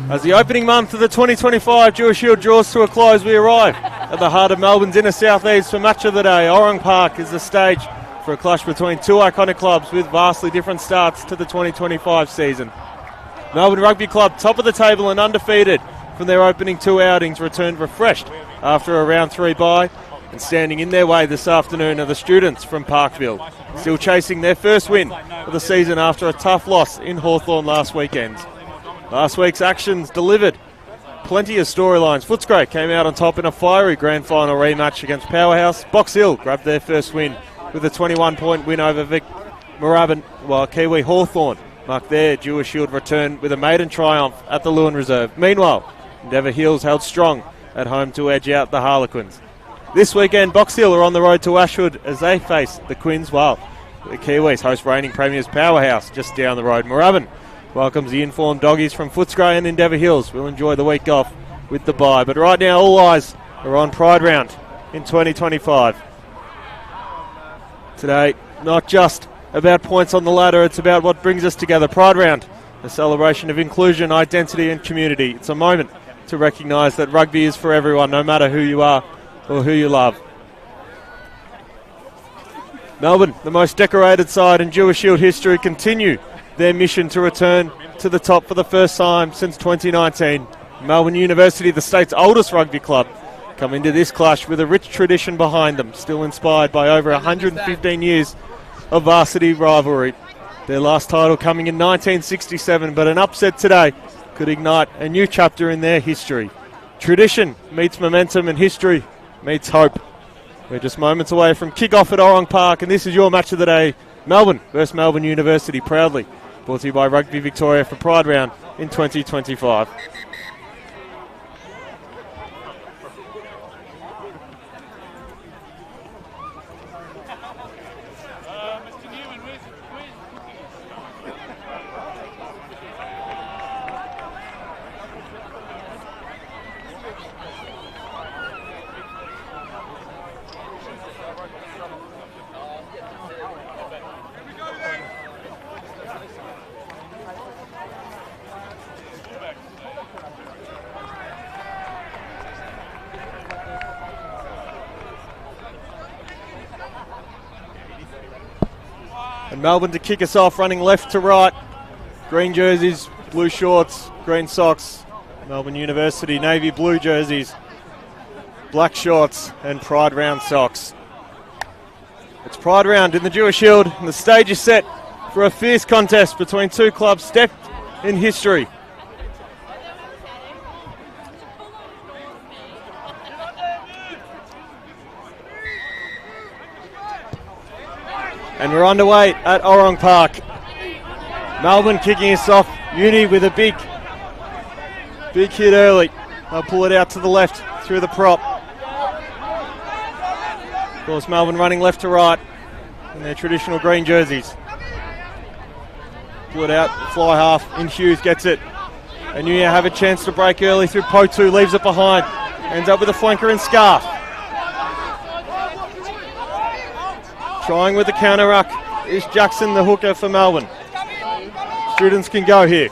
As the opening month of the 2025 Dewar Shield draws to a close, we arrive at the heart of Melbourne's inner southeast for match of the day. Orong Park is the stage for a clash between two iconic clubs with vastly different starts to the 2025 season. Melbourne Rugby Club, top of the table and undefeated from their opening two outings, returned refreshed after a round 3 bye, and standing in their way this afternoon are the students from Parkville, still chasing their first win of the season after a tough loss in Hawthorn last weekend. Last week's actions delivered plenty of storylines. Footscray came out on top in a fiery grand final rematch against Powerhouse. Box Hill grabbed their first win with a 21-point win over Vic Moorabbin, while Kiwi Hawthorn marked their Dewar Shield return with a maiden triumph at the Lewin Reserve. Meanwhile, Endeavour Hills held strong at home to edge out the Harlequins. This weekend, Box Hill are on the road to Ashwood as they face the Quins, while the Kiwis host reigning premiers Powerhouse just down the road. Moorabbin welcomes the informed doggies from Footscray, and Endeavour Hills will enjoy the week off with the bye. But right now, all eyes are on Pride Round in 2025. Today, not just about points on the ladder, it's about what brings us together. Pride Round, a celebration of inclusion, identity and community. It's a moment to recognise that rugby is for everyone, no matter who you are or who you love. Melbourne, the most decorated side in Dewar Shield history, continue their mission to return to the top for the first time since 2019. Melbourne University, the state's oldest rugby club, come into this clash with a rich tradition behind them, still inspired by over 115 years of varsity rivalry. Their last title coming in 1967, but an upset today could ignite a new chapter in their history. Tradition meets momentum and history meets hope. We're just moments away from kick-off at Orong Park, and this is your match of the day. Melbourne versus Melbourne University, proudly brought to you by Rugby Victoria for Pride Round in 2025. And Melbourne to kick us off, running left to right. Green jerseys, blue shorts, green socks. Melbourne University, navy blue jerseys, black shorts and Pride Round socks. It's Pride Round in the Dewar Shield, and the stage is set for a fierce contest between two clubs steeped in history. And we're underway at Orong Park. Melbourne kicking us off. Uni with a big hit early. They'll pull it out to the left through the prop. Of course, Melbourne running left to right in their traditional green jerseys. Pull it out, fly half. In Hughes gets it. And Uni have a chance to break early through Potu, leaves it behind. Ends up with a flanker and Scarf. Trying with the counter ruck is Jackson, the hooker for Melbourne. Students can go here.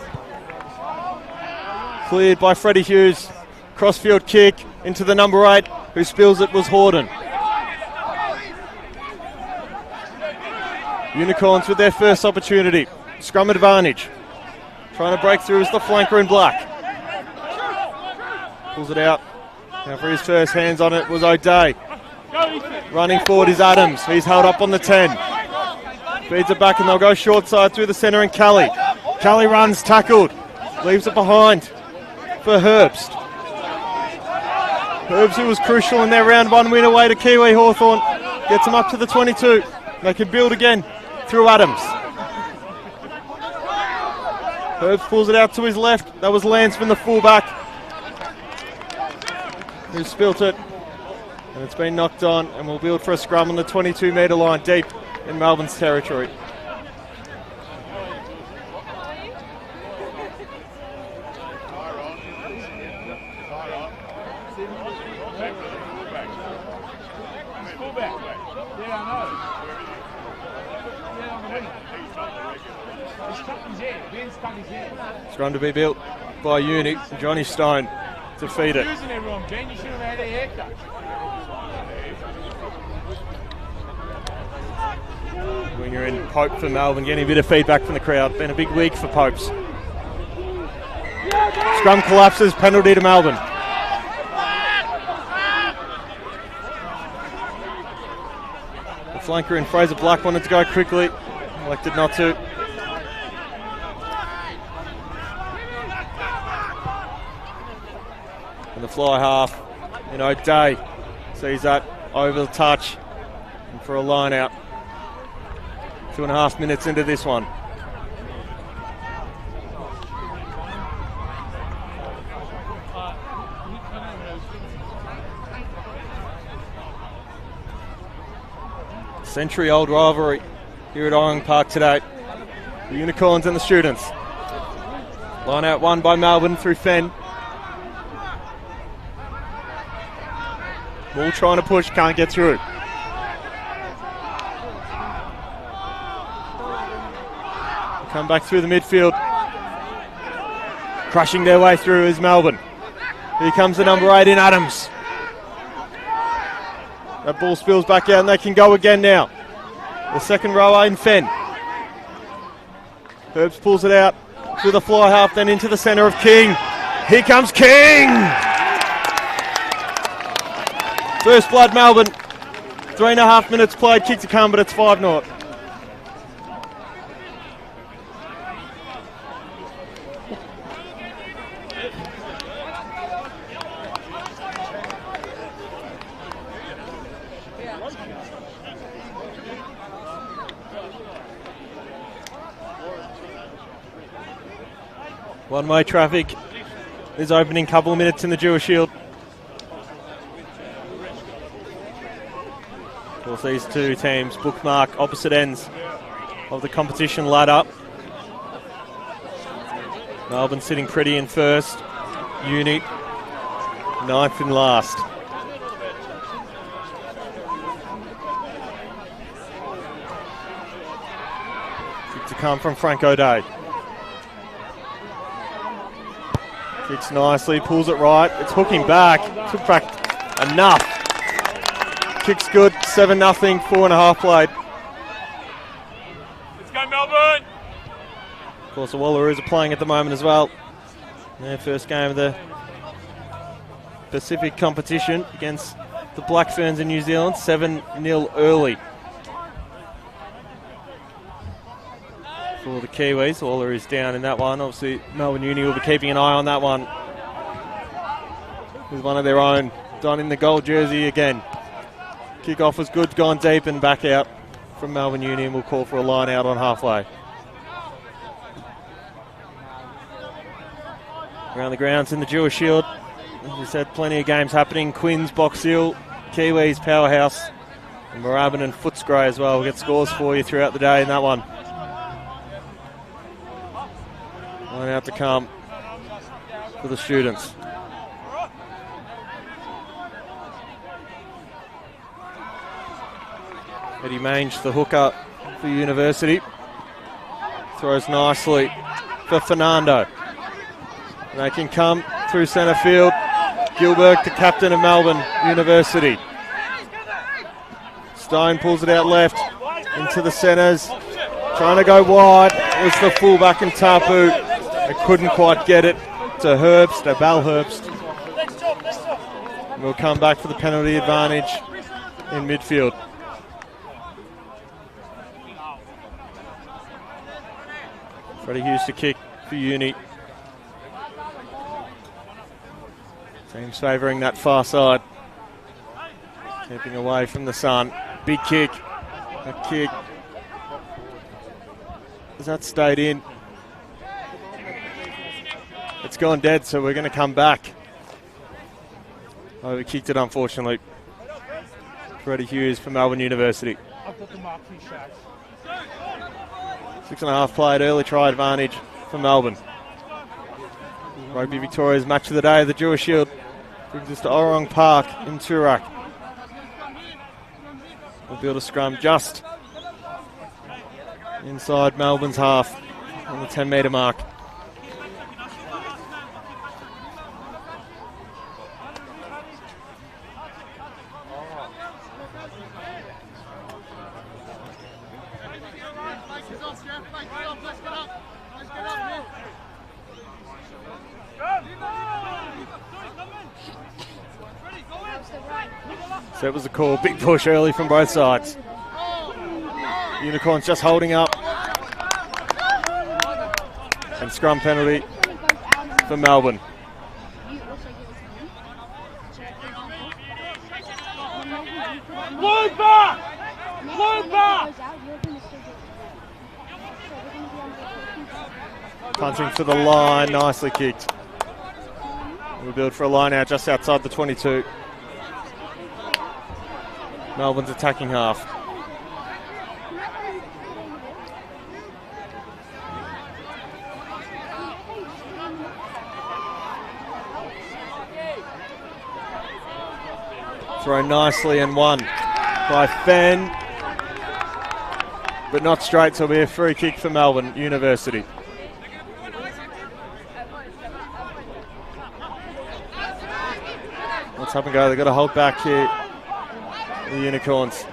Cleared by Freddie Hughes. Crossfield kick into the number 8. Who spills it was Horden. Unicorns with their first opportunity. Scrum advantage. Trying to break through is the flanker in black. Pulls it out. Now for his first hands on it was O'Day. Running forward is Adams. He's held up on the 10. Feeds it back and they'll go short side through the centre and Kelly. Kelly runs, tackled. Leaves it behind for Herbst. Herbst, who was crucial in their round 1 win away to Kiwi Hawthorn, gets them up to the 22. They can build again through Adams. Herbst pulls it out to his left. That was Lansman, the fullback, who spilt it. And it's been knocked on and will build for a scrum on the 22-metre line deep in Melbourne's territory. Scrum to be built by Uni. Johnny Stone to feed it. Winger in Pope for Melbourne, getting a bit of feedback from the crowd. Been a big week for Popes. Scrum collapses, penalty to Melbourne. The flanker in Fraser Black wanted to go quickly, elected not to. And the fly half, O'Day sees that over the touch and for a line out. 2.5 minutes into this one. Century-old rivalry here at Orang Park today. The Unicorns and the Students. Line out won by Melbourne through Fenn. Ball trying to push, can't get through. Come back through the midfield. Crushing their way through is Melbourne. Here comes the number 8 in Adams. That ball spills back out and they can go again now. The second rower in Fenn. Herbst pulls it out to the fly half, then into the centre of King. Here comes King! First blood Melbourne. 3.5 minutes played, kick to come, but it's 5-0. One-way traffic is opening, couple of minutes in the Dewar Shield. Of course, these two teams bookmark opposite ends of the competition ladder. Melbourne sitting pretty in first, Uni 9th in last. Kick to come from Frank O'Day. Kicks nicely, pulls it right. It's hooking back. Took back enough. Kicks good. 7-0. 4.5 played. Let's go, Melbourne. Of course, the Wallaroos are playing at the moment as well. Their first game of the Pacific competition against the Black Ferns in New Zealand. 7-0 early for the Kiwis. Wallaroos down in that one. Obviously, Melbourne Uni will be keeping an eye on that one with one of their own donning the gold jersey again. Kick-off was good, gone deep and back out from Melbourne Uni, and we'll call for a line out on halfway. Around the grounds in the Dewar Shield, as we said, plenty of games happening. Quins, Box Hill, Kiwis, Powerhouse, and Moorabbin and Footscray as well. We'll get scores for you throughout the day in that one. Line out to come for the Students. Eddie Mange, the hooker for University. Throws nicely for Fernando. And they can come through centre field. Gilbert, the captain of Melbourne University. Stone pulls it out left into the centres. Trying to go wide. It was the fullback in Tapu. They couldn't quite get it to Herbst, Bal Herbst. We'll come back for the penalty advantage in midfield. Freddie Hughes to kick for Uni. Teams favouring that far side. Keeping away from the sun. Big kick. A kick. Has that stayed in? It's gone dead, so we're going to come back. Oh, we kicked it, unfortunately. Freddie Hughes for Melbourne University. 6.5 played, early try advantage for Melbourne. Rugby Victoria's match of the day, the Dewar Shield, brings us to Orong Park in Toorak. We'll build a scrum just inside Melbourne's half on the 10-metre mark. So it was a call, big push early from both sides. Unicorns just holding up. And scrum penalty for Melbourne. Punting for the line, nicely kicked. We'll build for a line out just outside the 22. Melbourne's attacking half. Thrown nicely and won by Fenn. But not straight, so it'll be a free kick for Melbourne University. Let's up and go. They've got to hold back here. The Unicorns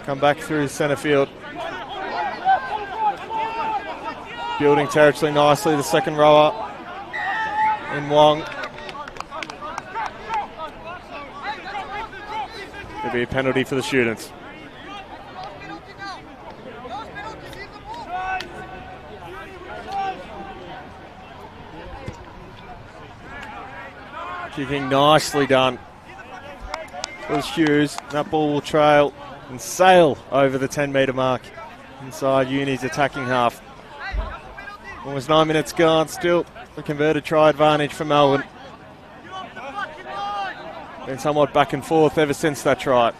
come back through centre field. Building territory nicely, the second rower in Wong. There'll be a penalty for the students. Kicking nicely done. Was Hughes. That ball will trail and sail over the 10-metre mark inside Uni's attacking half. Almost 9 minutes gone. Still a converted try advantage for Melbourne. Been somewhat back and forth ever since that try.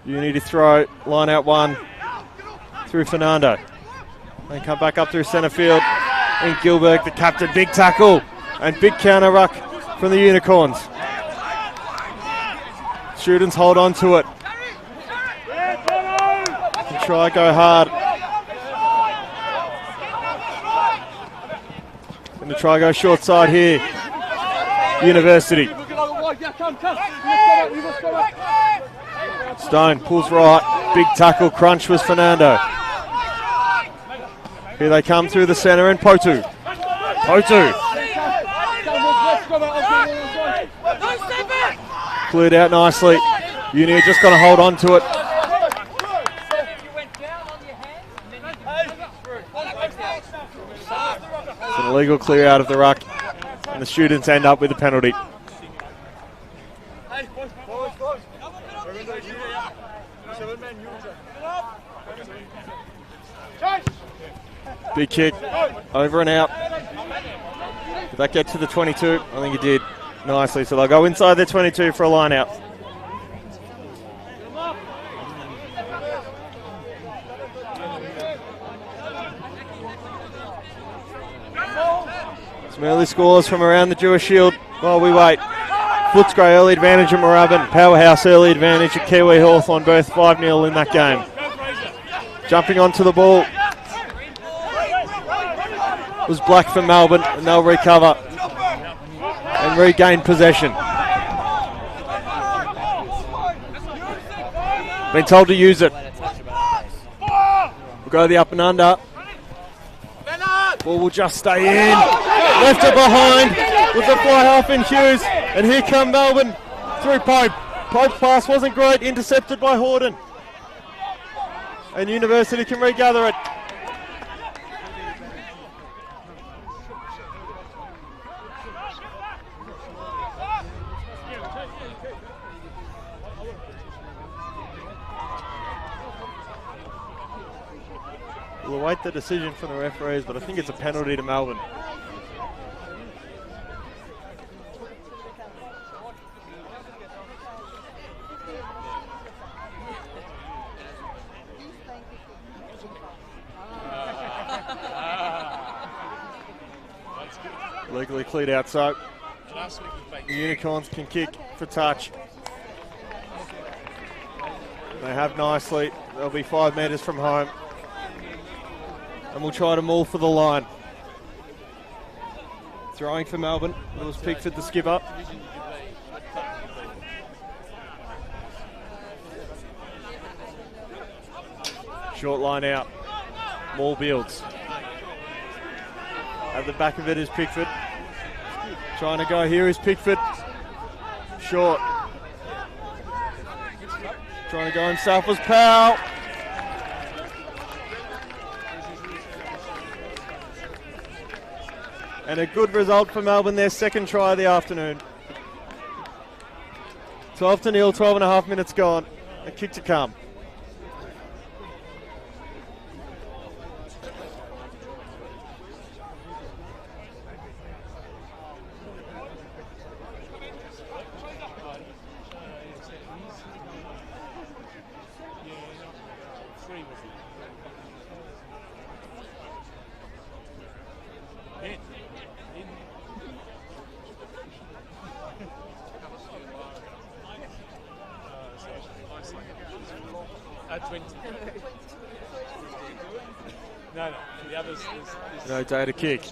Uni to throw. Line out one through Fernando. They come back up through centre field. And Gilbert, the captain, big tackle and big counter ruck from the Unicorns. Students hold on to it. And try go hard. And the try go short side here. University. Stone pulls right. Big tackle crunch was Fernando. Here they come through the centre and Potu. Cleared out nicely. Uni are just got to hold on to it. It's an illegal clear out of the ruck. And the students end up with a penalty. Big kick, over and out. Did that get to the 22? I think it did. Nicely, so they'll go inside their 22 for a line out. Some early scores from around the Dewar Shield while we wait. Footscray early advantage at Moorabbin. Powerhouse early advantage at Kiwi Hawthorn, both 5-0 in that game. Jumping onto the ball was Black for Melbourne, and they'll recover and regain possession. Been told to use it. We'll go the up and under. Ball will just stay in. Left it behind. with the fly half in Hughes, and here come Melbourne through Pope. Pope's pass wasn't great, intercepted by Horden. And University can regather it. We'll await the decision from the referees, but I think it's a penalty to Melbourne. Legally cleared out, so the Unicorns can kick for touch. They have nicely. They'll be 5 metres from home. And we'll try to maul for the line. Throwing for Melbourne. It was Pickford, the skipper. Short line out. Maul builds. At the back of it is Pickford. Trying to go here is Pickford. Short. Trying to go himself was Powell. And a good result for Melbourne, their second try of the afternoon. 12-0, 12 and a half minutes gone. A kick to come. No, the others. No day to kick.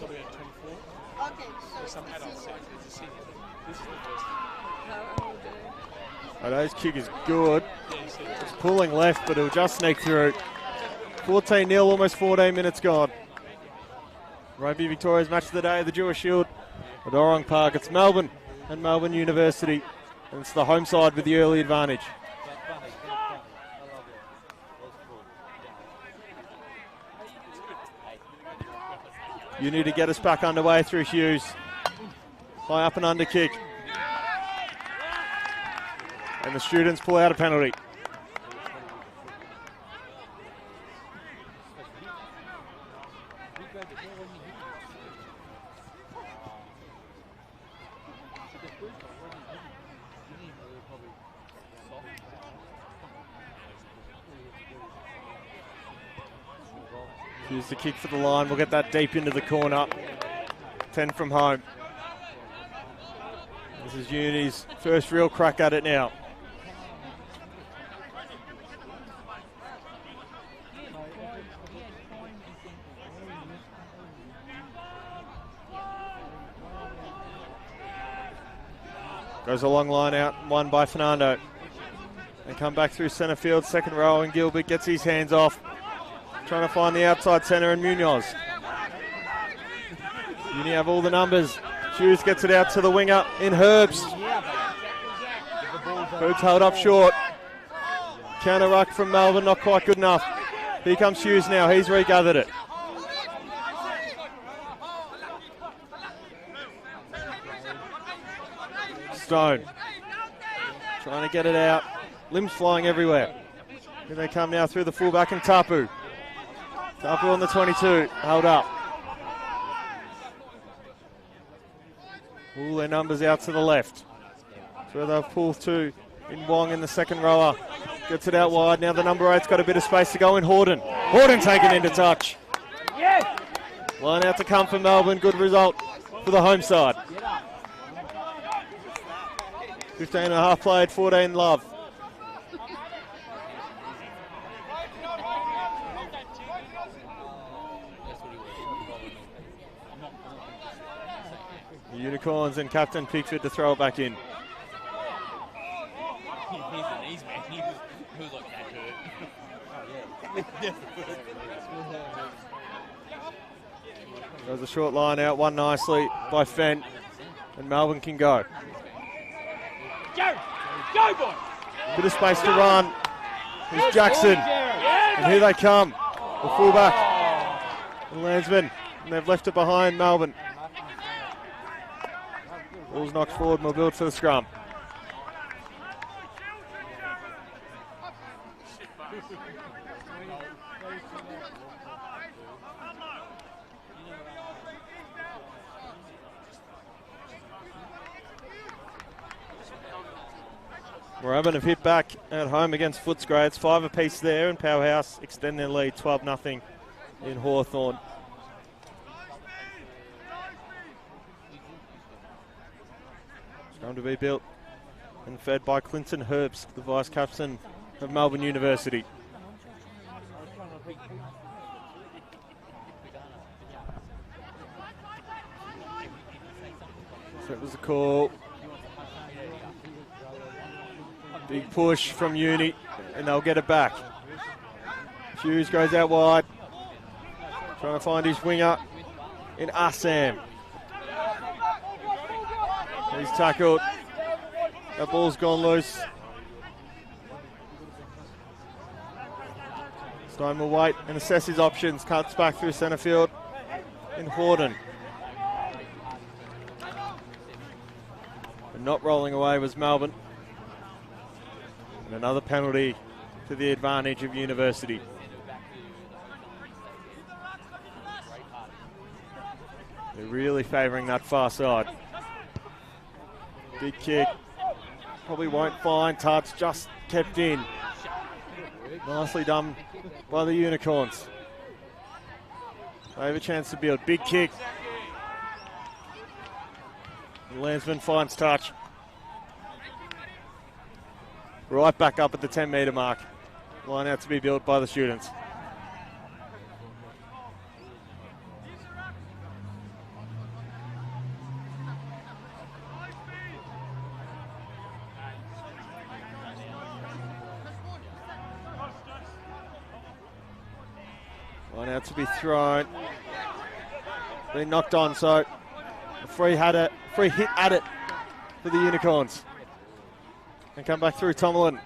His kick is good. It's pulling left, but it'll just sneak through. 14-0, almost 14 minutes gone. Rugby Victoria's match of the day, the Dewar Shield at Orong Park. It's Melbourne and Melbourne University, and it's the home side with the early advantage. You need to get us back underway through Hughes. High up and under kick. And the students pull out a penalty. Here's the kick for the line. We'll get that deep into the corner. 10 from home. This is Uni's first real crack at it now. Goes a long line out, won by Fernando. They come back through centre field, second row, and Gilbert gets his hands off. Trying to find the outside centre and Munoz. Uni have all the numbers. Hughes gets it out to the winger in Herbs. Herbs held up short. Counter ruck from Melbourne, not quite good enough. Here comes Hughes now, he's regathered it. Stone. Trying to get it out. Limbs flying everywhere. Here they come now through the fullback and Tapu. Tapu on the 22, held up. All their numbers out to the left. That's where they'll pull to in Wong in the second rower. Gets it out wide. Now the number 8's got a bit of space to go in Horden. Horden taken into touch. Line out to come for Melbourne. Good result for the home side. 15 and a half played, 14 love. The Unicorns and Captain Pickford to throw it back in. He's the knees, man. He was like that hurt. There's a short line out, one nicely by Fenn. And Melbourne can go. Go, boy! Bit of space to run. Here's Jackson. And here they come. The fullback. And Landsman. And they've left it behind Melbourne. Ball's knocked forward and we'll build for the scrum. Moorabbin have hit back at home against Footscray. It's 5 apiece there, and Powerhouse extend their lead 12-0 in Hawthorn. Scrum to be built and fed by Clinton Herbst, the vice captain of Melbourne University. So it was a call. Big push from Uni, and they'll get it back. Hughes goes out wide, trying to find his winger in Assam. He's tackled. That ball's gone loose. Stein will wait and assess his options. Cuts back through centre field in Horden. But not rolling away was Melbourne. And another penalty to the advantage of University. They're really favouring that far side. Big kick. Probably won't find touch, just kept in. Nicely done by the Unicorns. They have a chance to build. Big kick. Landsman finds touch. Right back up at the 10-metre mark. Line out to be built by the students. Line out to be thrown. Been knocked on, so a free hit at it for the Unicorns. And come back through Tomlin.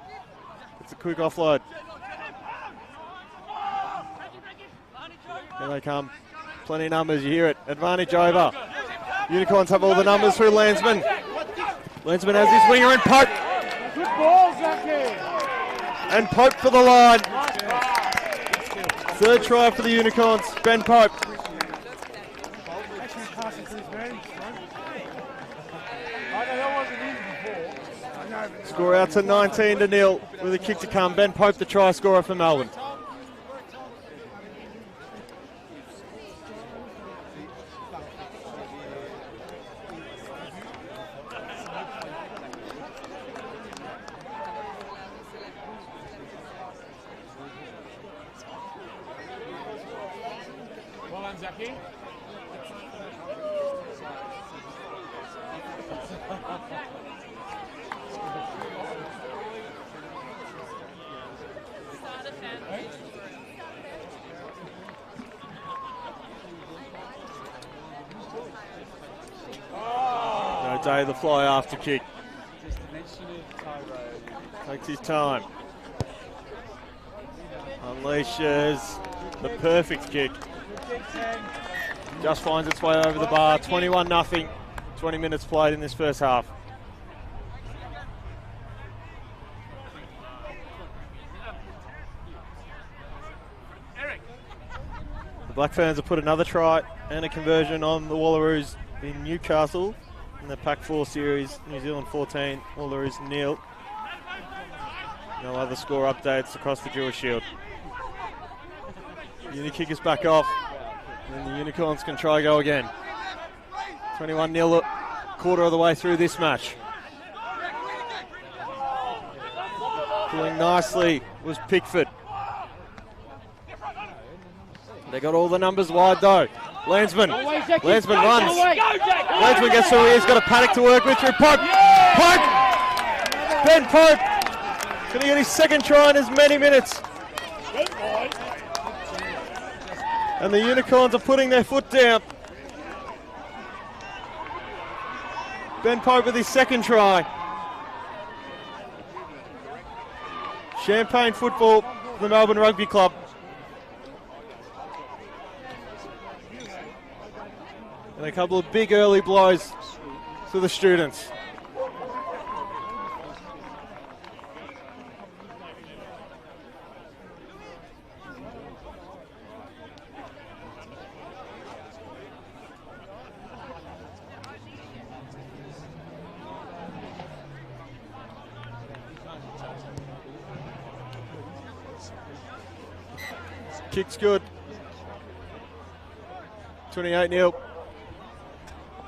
It's a quick offload. Here they come. Plenty of numbers, you hear it. Advantage over. Unicorns have all the numbers through Landsman. Landsman has his winger and Pope. Good ball, Zachy. And Pope for the line. Third try for the Unicorns. Ben Pope. Actually passing through his hands, I know that wasn't easy before. I know, but Score out to 19-0 with a kick to come. Ben Pope, the try scorer for Melbourne. Well done, Zachy. No day the fly after kick. Takes his time. Unleashes the perfect kick. Just finds its way over the bar. 21-0. 20 minutes played in this first half. The Black Ferns have put another try and a conversion on the Wallaroos in Newcastle in the Pac 4 series. New Zealand 14, Wallaroos 0. No other score updates across the Dewar Shield. Uni kick is back off, and the Unicorns can try go again. 21-0, quarter of the way through this match. Doing nicely was Pickford. They got all the numbers wide though. Landsman runs. Landsman gets through here. He's got a Paddock to work with through Pope. Pope! Ben Pope! Going to get his second try in as many minutes. And the Unicorns are putting their foot down. Ben Pope with his second try. Champagne football for the Melbourne Rugby Club. And a couple of big early blows for the students. Kick's good. 28-0.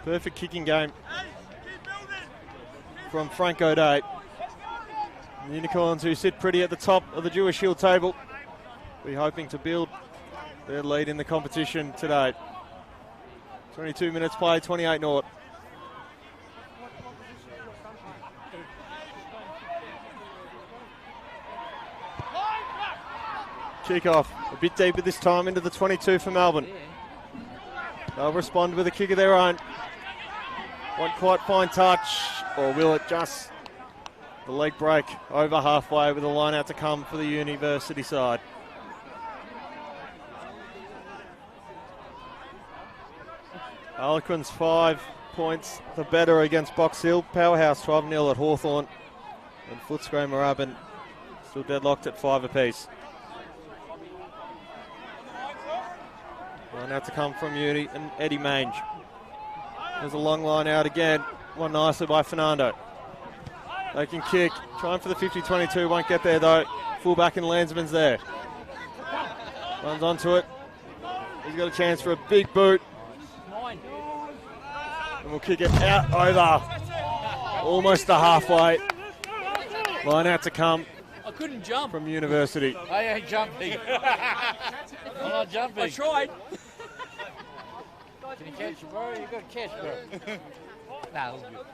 Perfect kicking game from Frank O'Day. The Unicorns, who sit pretty at the top of the Dewar Shield table, be hoping to build their lead in the competition today. 22 minutes played, 28-0. Kick-off, a bit deeper this time into the 22 for Melbourne. They'll respond with a kick of their own. Won't quite find touch, or will it just the leg break over halfway with a line out to come for the University side. Harlequins 5 points the better against Box Hill. Powerhouse 12-0 at Hawthorn. And Footscray Moorabbin still deadlocked at 5 apiece. Line out to come from Uni and Eddie Mange. There's a long line out again. One nicely by Fernando. They can kick. Trying for the 50-22. Won't get there though. Fullback and Landsman's there. Runs onto it. He's got a chance for a big boot. And we'll kick it out over. Almost to halfway. Line out to come. I couldn't jump. From University. I ain't jumping. I'm not jumping. I tried. Can you catch it, bro? You got to catch, bro. Nah, that was good.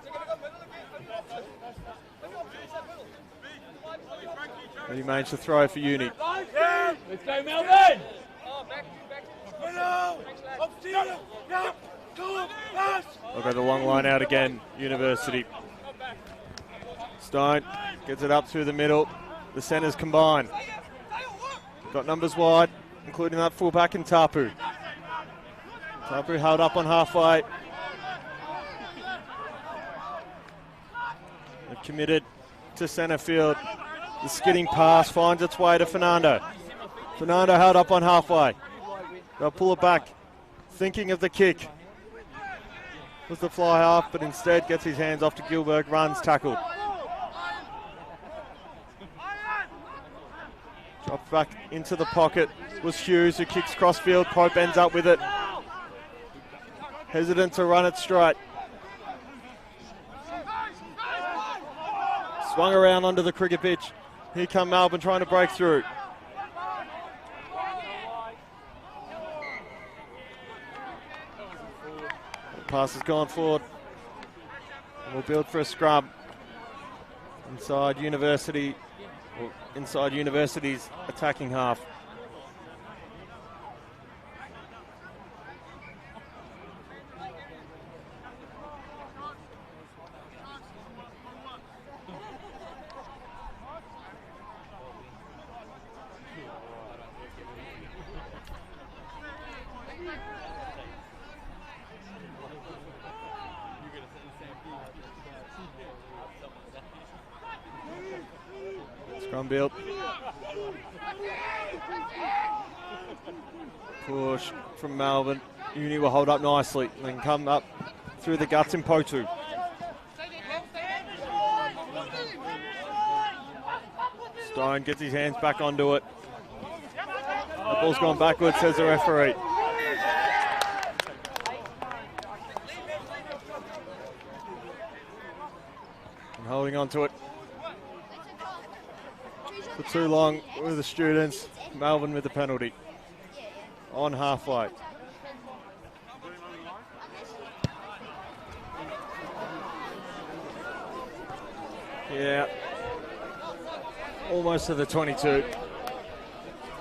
Eddie Mange to throw for Uni. Let's go, Melbourne! They'll go the long line out again, University. Stone gets it up through the middle. The centres combine. Got numbers wide, including that fullback and Tapu. Tapu held up on halfway. They're committed to centre field. The skidding pass finds its way to Fernando. Fernando held up on halfway. They'll pull it back, thinking of the kick. Was the fly half, but instead gets his hands off to Gilbert, runs, tackled. Dropped back into the pocket was Hughes, who kicks crossfield. Pope ends up with it. Hesitant to run it straight. Swung around onto the cricket pitch. Here come Melbourne trying to break through. The pass has gone forward. And we'll build for a scrub. Inside University's attacking half. Scrum built. Push from Melbourne. Uni will hold up nicely and then come up through the guts in Potu. Stone gets his hands back onto it. The ball's gone backwards, says the referee. And holding on to it for too long with the students. Melbourne with the penalty on halfway. Yeah, almost to the 22.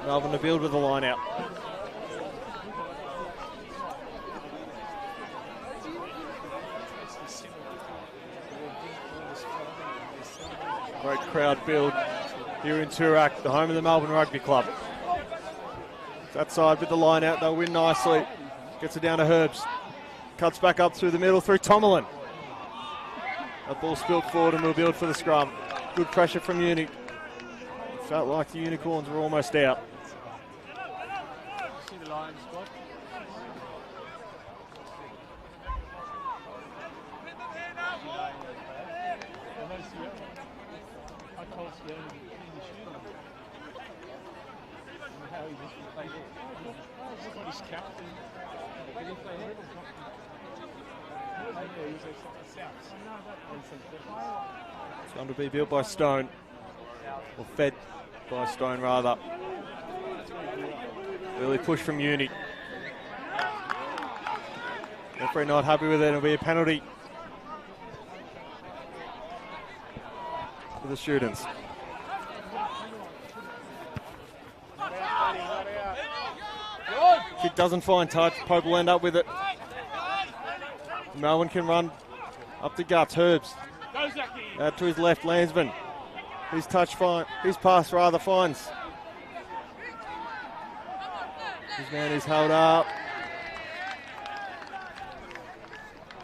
Melbourne to build with the line out. Great crowd build here in Toorak, the home of the Melbourne Rugby Club. That side with the line out, they'll win nicely. Gets it down to Herbs. Cuts back up through the middle through Tomalin. That ball spilled forward and we'll build for the scrum. Good pressure from Uni. Felt like the Unicorns were almost out. See the line, Scott? I told Stern to get in the shoe. How he just played it. He's got his captain. Did he play it? He was at South. It's going to be built by Stone. Or fed by Stone, rather. Early push from Uni. Referee not happy with it. It'll be a penalty for the students. Kick doesn't find touch. Pope will end up with it. Melbourne can run up the guts. Herbs out to his left. Landsman. His pass rather finds. His man is held up.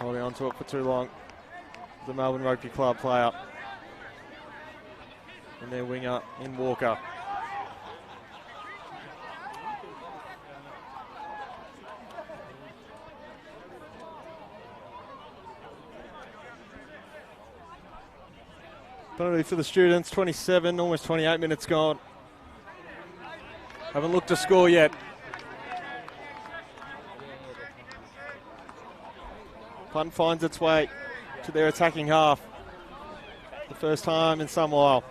Holding on to it for too long. The Melbourne Rugby Club player. And their winger in Walker. Penalty for the students, 27, almost 28 minutes gone. Haven't looked to score yet. Punt finds its way to their attacking half. The first time in some while.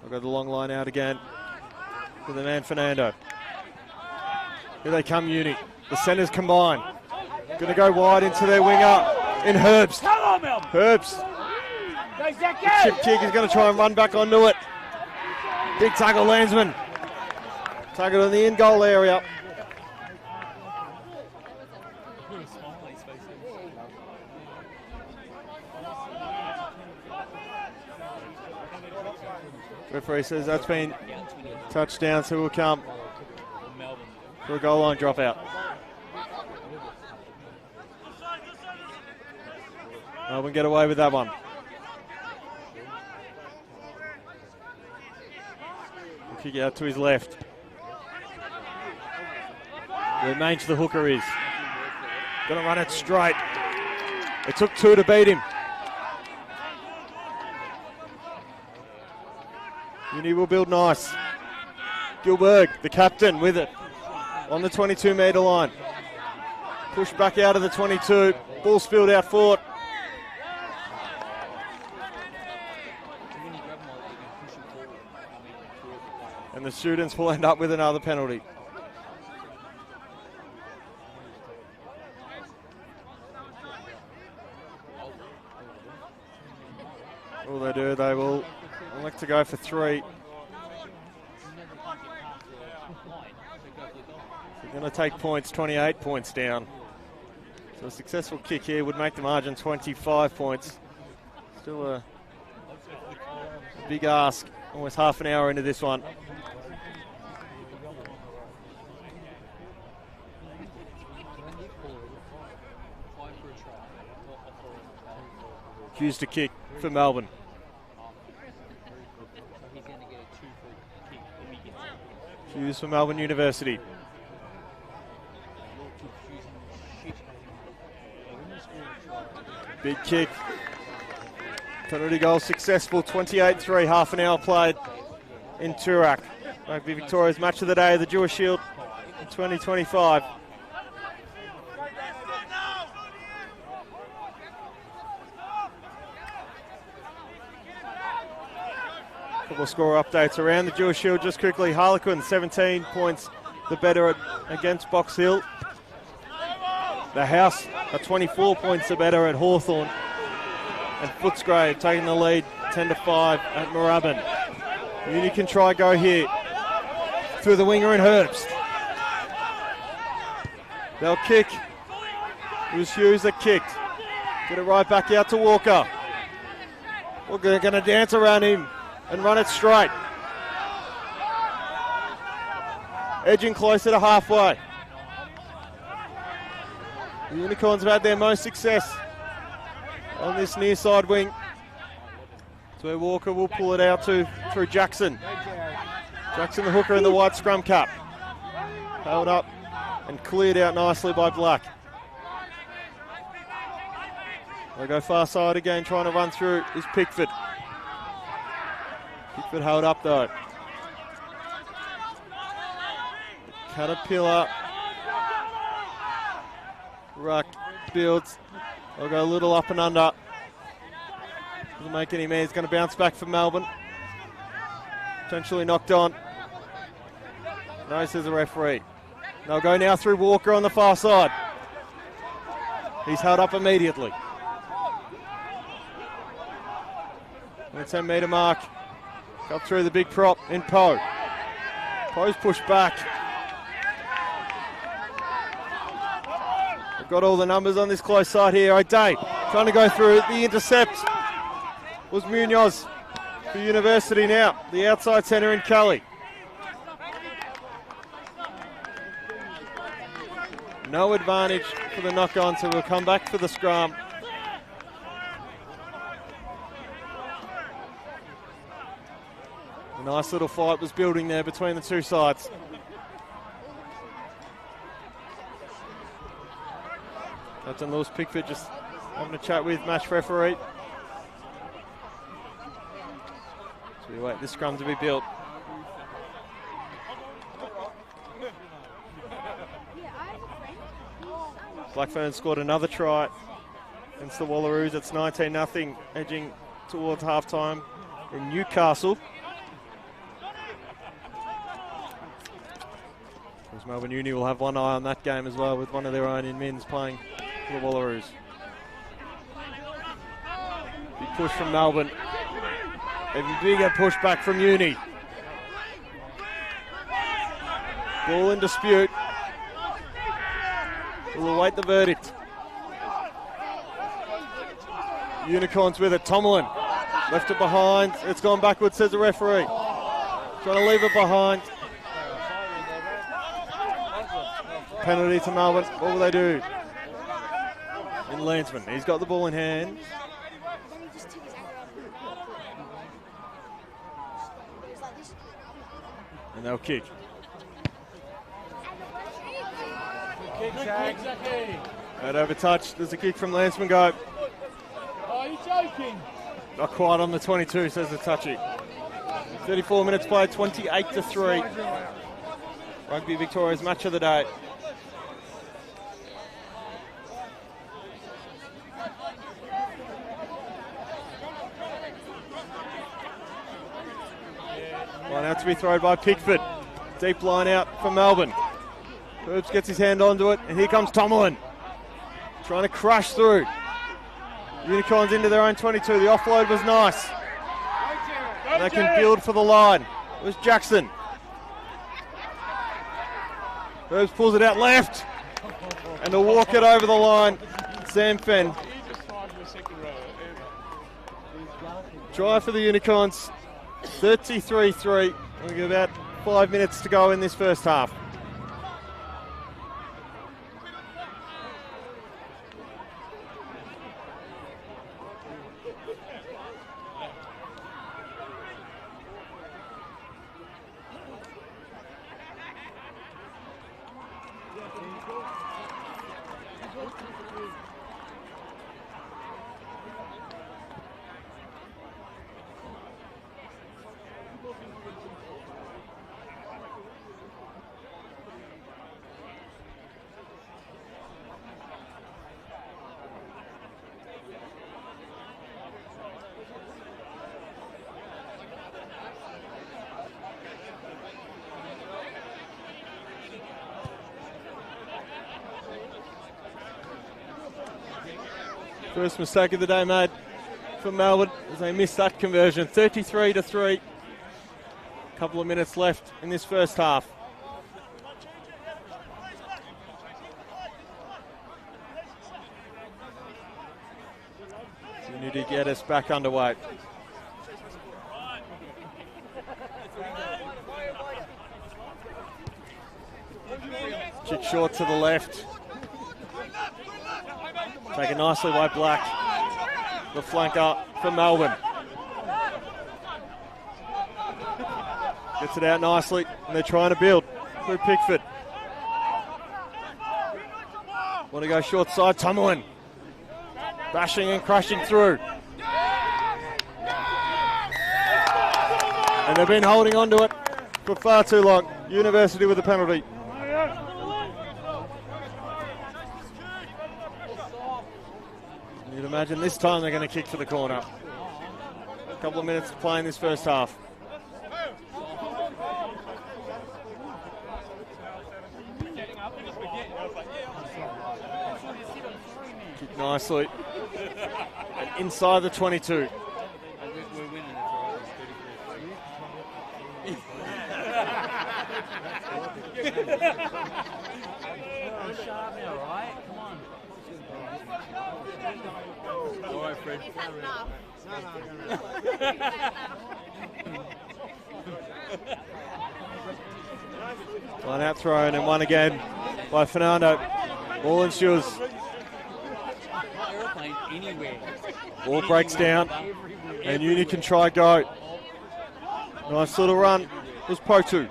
I've got the long line out again. With the man Fernando. Here they come, Uni. The centres combine. Going to go wide into their winger in Herbs. Herbs. The chip kick is going to try and run back onto it. Big tackle, Landsman. Tackle in the in-goal area. Referee says that's been touchdown, so we'll come for a goal line dropout. Melbourne get away with that one. Kick out to his left. Where Mange the hooker is. Gonna run it straight. It took two to beat him. Uni will build nice. Gilberg, the captain, with it. On the 22-metre line. Pushed back out of the 22. Ball spilled out forward. And the students will end up with another penalty. All they do, they will elect to go for three. They're going to take points, 28 points down. So a successful kick here would make the margin 25 points. Still a big ask, almost half an hour into this one. Hughes to kick for Melbourne. Hughes for Melbourne University. Big kick. Penalty goal successful. 28-3, half an hour played in Toorak. Rugby Victoria's match of the day, the Dewar Shield in 2025. Couple score updates around the Dewar Shield just quickly. Harlequin 17 points the better against Box Hill. The House are 24 points the better at Hawthorn. And Footscray taking the lead 10-5 at Moorabbin. Uni can try go here. through the winger and Herbst. They'll kick. It was Hughes that kicked. Get it right back out to Walker. Walker going to dance around him and run it straight. Edging closer to halfway. The Unicorns have had their most success on this near side wing. It's where Walker will pull it out to through Jackson. Jackson the hooker in the white scrum cap. Held up and cleared out nicely by Black. They'll go far side again, trying to run through is Pickford. Pickford held up though. Caterpillar. Ruck builds. They'll go a little up and under. Doesn't make any man. He's going to bounce back for Melbourne. Potentially knocked on. No, says the referee. They'll go now through Walker on the far side. He's held up immediately. And the 10 metre mark. Got through the big prop in Poe. Poe's pushed back. They've got all the numbers on this close side here. O'Day trying to go through it. The intercept was Munoz for University now. The outside centre in Kelly. No advantage for the knock-on, so we'll come back for the scrum. A nice little fight was building there between the two sides. Captain Lewis Pickford just having a chat with match referee. So we wait this scrum to be built. Blackfern scored another try against the Wallaroos. It's 19-0, edging towards halftime in Newcastle. Because Melbourne Uni will have one eye on that game as well, with one of their own in men's playing for the Wallaroos. Big push from Melbourne. Even bigger push back from Uni. Ball in dispute. We'll await the verdict. Unicorns with it. Tomlin left it behind. It's gone backwards, says the referee. Trying to leave it behind. Penalty to Melbourne. What will they do? In Landsman. He's got the ball in hand. And they'll kick. Right over touch. There's a kick from Landsman go. Are you joking? Not quite on the 22, says the touchy. 34 minutes played, 28-3. Rugby Victoria's match of the day. Line out to be thrown by Pickford. Deep line out for Melbourne. Herbs gets his hand onto it, and here comes Tomlin. Trying to crush through. Unicorns into their own 22. The offload was nice. And they can build for the line. It was Jackson. Herbs pulls it out left. And to walk it over the line, Sam Fenn. Try for the Unicorns. 33-3. We've got about 5 minutes to go in this first half. First mistake of the day made for Melbourne as they missed that conversion. 33-3. couple of minutes left in this first half. We need to get us back underway. Kick short to the left. Taken nicely by Black. The flanker for Melbourne. Gets it out nicely, and they're trying to build through Pickford. Want to go short side, Tummelin. Bashing and crashing through. And they've been holding on to it for far too long. University with a penalty. You'd imagine this time they're going to kick for the corner. A couple of minutes to play in this first half. Kick nicely. And inside the 22. We're winning it for sharp now, right? Come on. All right, Fred. Line out thrown and one again by Fernando. Ball ensures. Aeroplane anywhere. Ball breaks down and Uni can try go. Nice little run. It was Potu.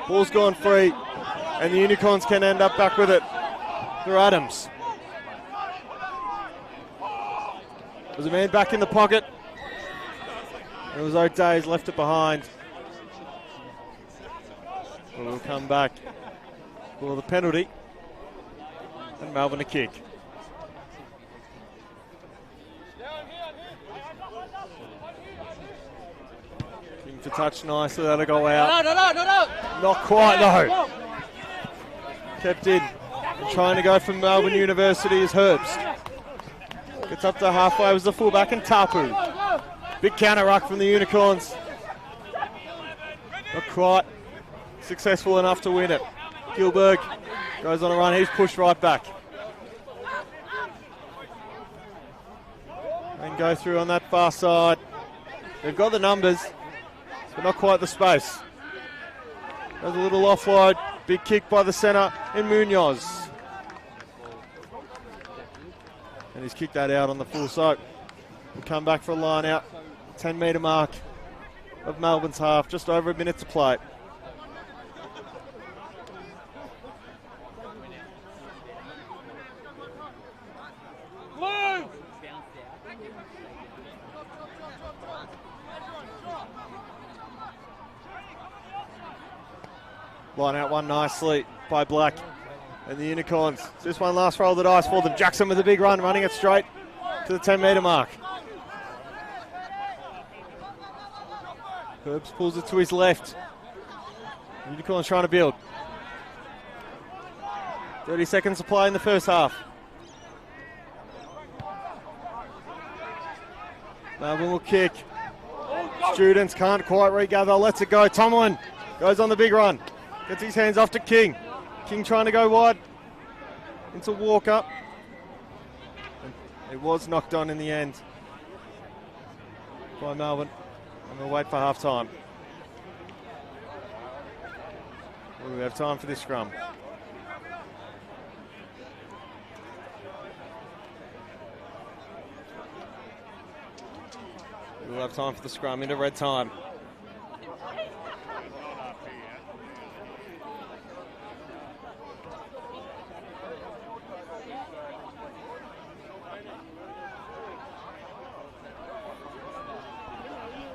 Ball's gone free and the Unicorns can end up back with it through Adams. There's a man back in the pocket. It was O'Day's left it behind. We'll come back for the penalty. And Melbourne a kick. Looking to touch nicely, that'll go out. No. Not quite though. Kept in. And trying to go from Melbourne University is Herbst. Gets up to halfway, was the fullback and Tapu. Big counter ruck from the Unicorns. Not quite successful enough to win it. Gilberg goes on a run, he's pushed right back. And go through on that far side. They've got the numbers, but not quite the space. There's a little offload, big kick by the centre in Munoz. And he's kicked that out on the full soak. We'll come back for a line out. 10 metre mark of Melbourne's half, just over a minute to play. Line out one nicely by Black and the Unicorns. This one last roll of the dice for them. Jackson with a big run, running it straight to the 10 metre mark. Herbst pulls it to his left. Unicorns trying to build. 30 seconds to play in the first half. Melbourne will kick. Students can't quite regather. Lets it go. Tomlin goes on the big run. Gets his hands off to King. King trying to go wide into Walker. And it was knocked on in the end by Melbourne. And we'll wait for half time. We have time for this scrum. We'll have time for the scrum into red time.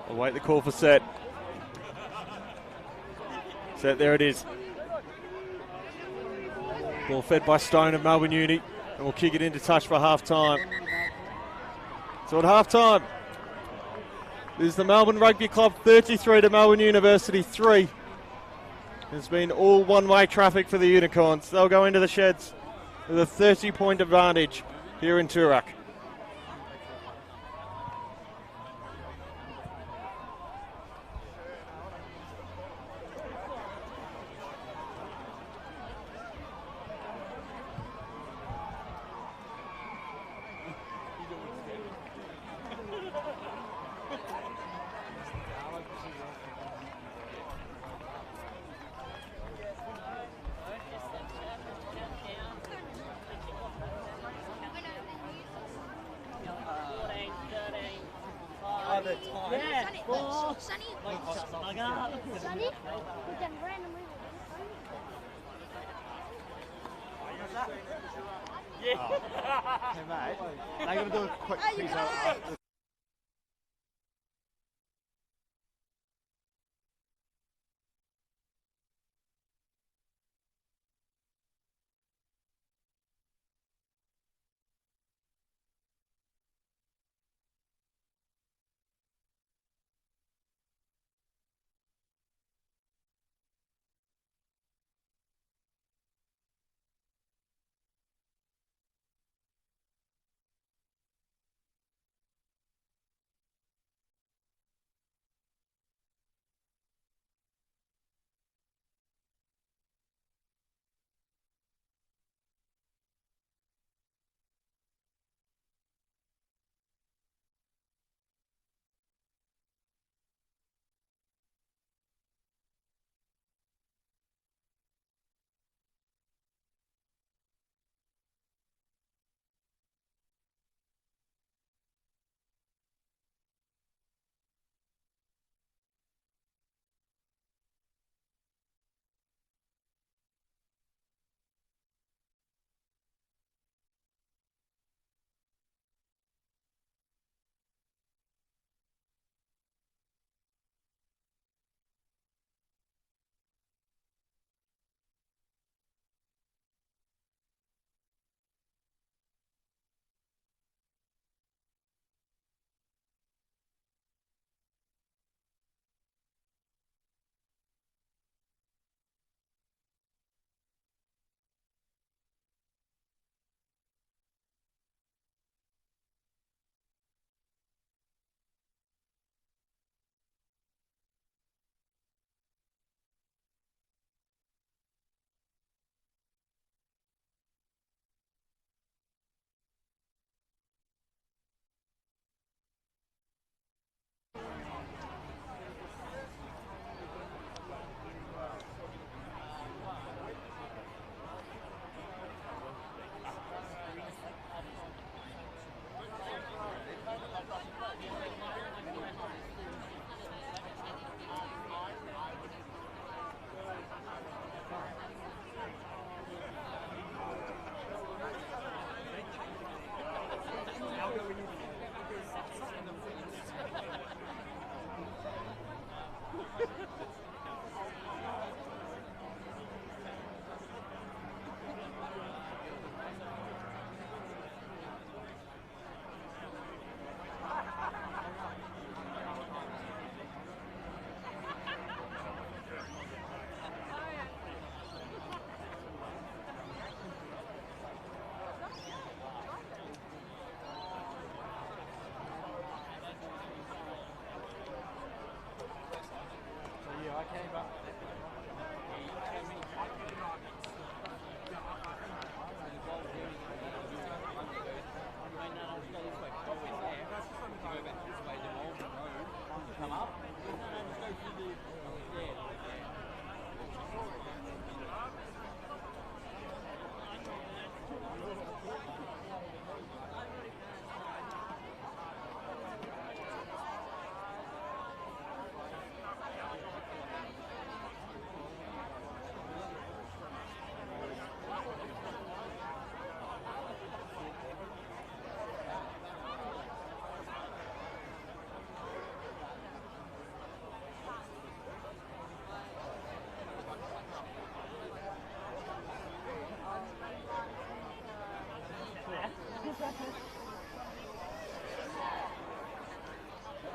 Await the call for set. Set, there it is. Ball fed by Stone of Melbourne Uni. And we'll kick it into touch for half time. So at half time, this is the Melbourne Rugby Club 33 to Melbourne University 3. It's been all one-way traffic for the Unicorns. They'll go into the sheds with a 30-point advantage here in Toorak. Sonny? Sonny? Put them randomly. Hey mate, I'm going to do a quick piece out.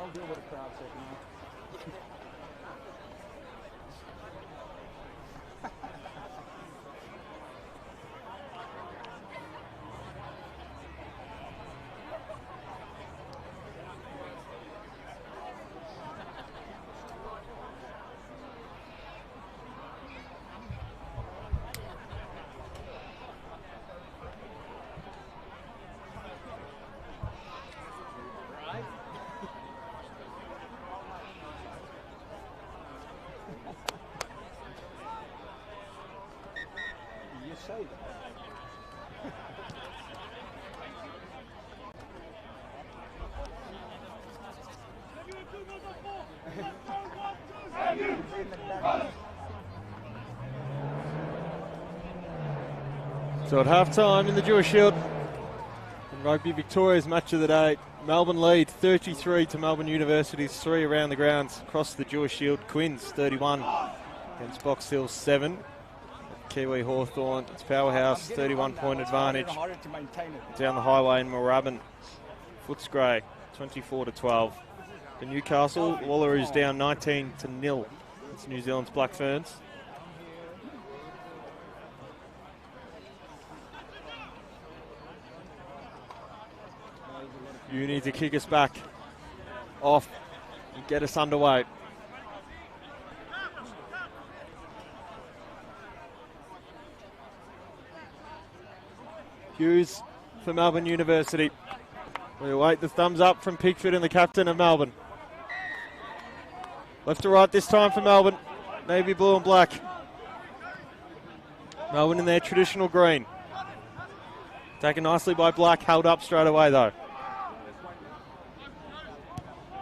I'll deal with a crowd second now. You say that. So at half-time in the Dewar Shield, Rugby Victoria's match of the day, Melbourne lead 33 to Melbourne University's 3 around the grounds across the Dewar Shield. Quins 31 against Box Hill 7. Kiwi Hawthorn, it's Powerhouse, 31-point advantage down the highway in Moorabbin. Footscray 24-12. The Newcastle Wallaroos down 19-0. It's New Zealand's Black Ferns. You need to kick us back off and get us underway. Hughes for Melbourne University. We await the thumbs up from Pickford and the captain of Melbourne. Left to right this time for Melbourne. Navy blue and black. Melbourne in their traditional green. Taken nicely by Black, held up straight away though.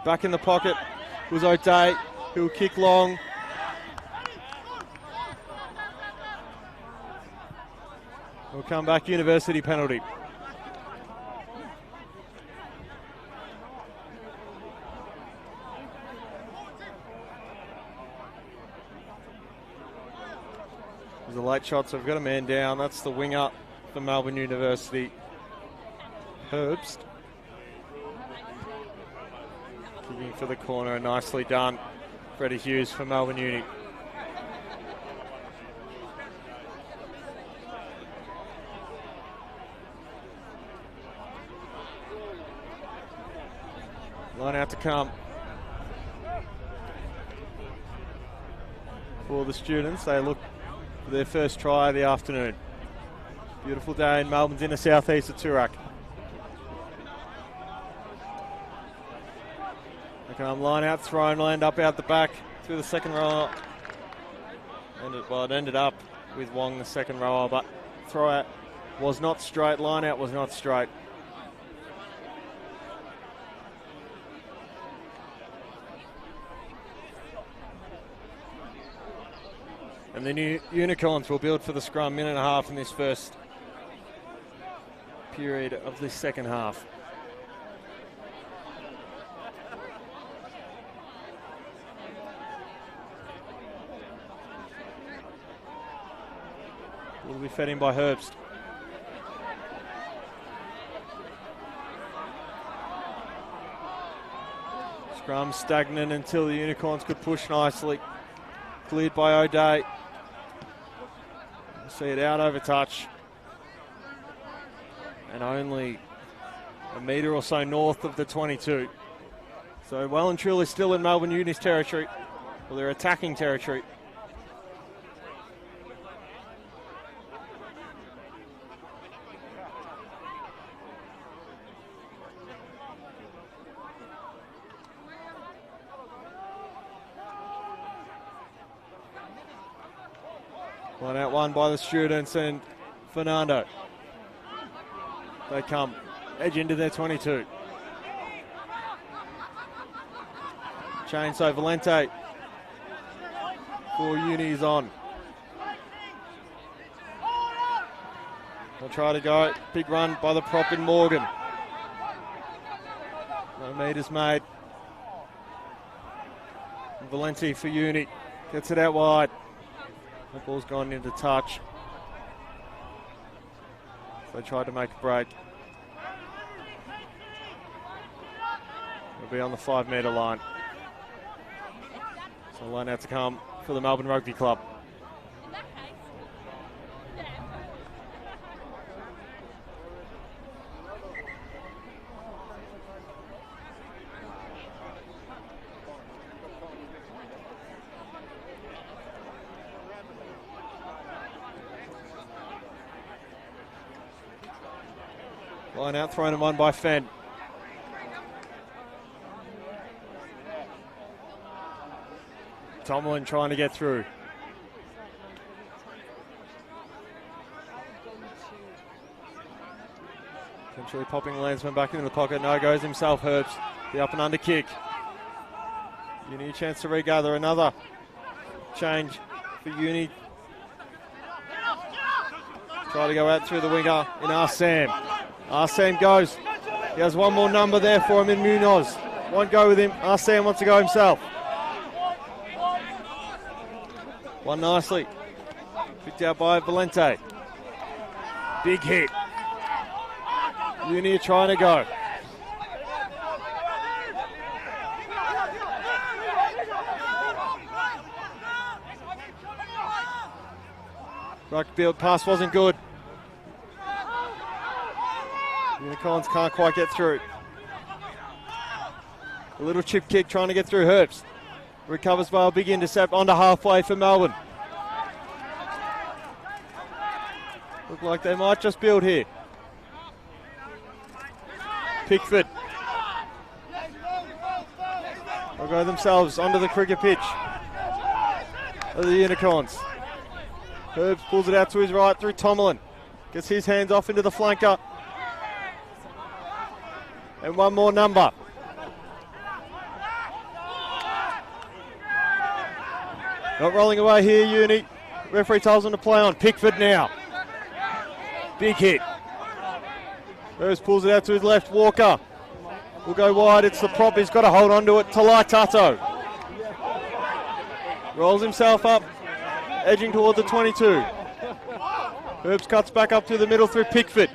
Back in the pocket was O'Day, who'll kick long. Will come back, University penalty. There's a late shot, so we've got a man down. That's the winger for Melbourne University, Herbst. Kicking for the corner, nicely done. Freddie Hughes for Melbourne Uni. Line out to come for the students. They look for their first try of the afternoon. Beautiful day in Melbourne's inner southeast of Toorak. Line out, thrown, land up out the back through the second rower. It ended up with Wong, the second rower, but throw out was not straight, line out was not straight. And the new Unicorns will build for the scrum, minute and a half in this first period of the second half. Will be fed in by Herbst. Scrum stagnant until the Unicorns could push nicely. Cleared by O'Day. See it out over touch. And only a metre or so north of the 22. So well and truly still in Melbourne Uni's territory. Well, their attacking territory. Line out one by the students and Fernando. They come edge into their 22. Chainsaw Valente for Uni's on. They'll try to go. Big run by the prop in Morgan. No meters made. Valente for Uni. Gets it out wide. The ball's gone into touch. So they tried to make a break. It'll be on the 5 metre line. So line out to come for the Melbourne Rugby Club. Line out, thrown and one by Fenn. Tomlin trying to get through. Potentially popping Landsman back into the pocket. No, goes himself, Herbst. The up and under kick. You need a chance to regather another change for Uni. Try to go out through the winger in Arsene. Arsene goes. He has one more number there for him in Munoz. Won't go with him. Arsene wants to go himself. One nicely. Picked out by Valente. Big hit. Uni are trying to go. Rugby pass wasn't good. Unicorns can't quite get through. A little chip kick trying to get through. Herbst recovers by a big intercept onto halfway for Melbourne. Look like they might just build here. Pickford. They'll go themselves onto the cricket pitch of the Unicorns. Herbst pulls it out to his right through Tomlin. Gets his hands off into the flanker. And one more number. Not rolling away here, Uni. Referee tells them to play on. Pickford now. Big hit. Herbst pulls it out to his left. Walker will go wide. It's the prop. He's got to hold on to it. Talai Tato. Rolls himself up. Edging toward the 22. Herbst cuts back up to the middle through Pickford.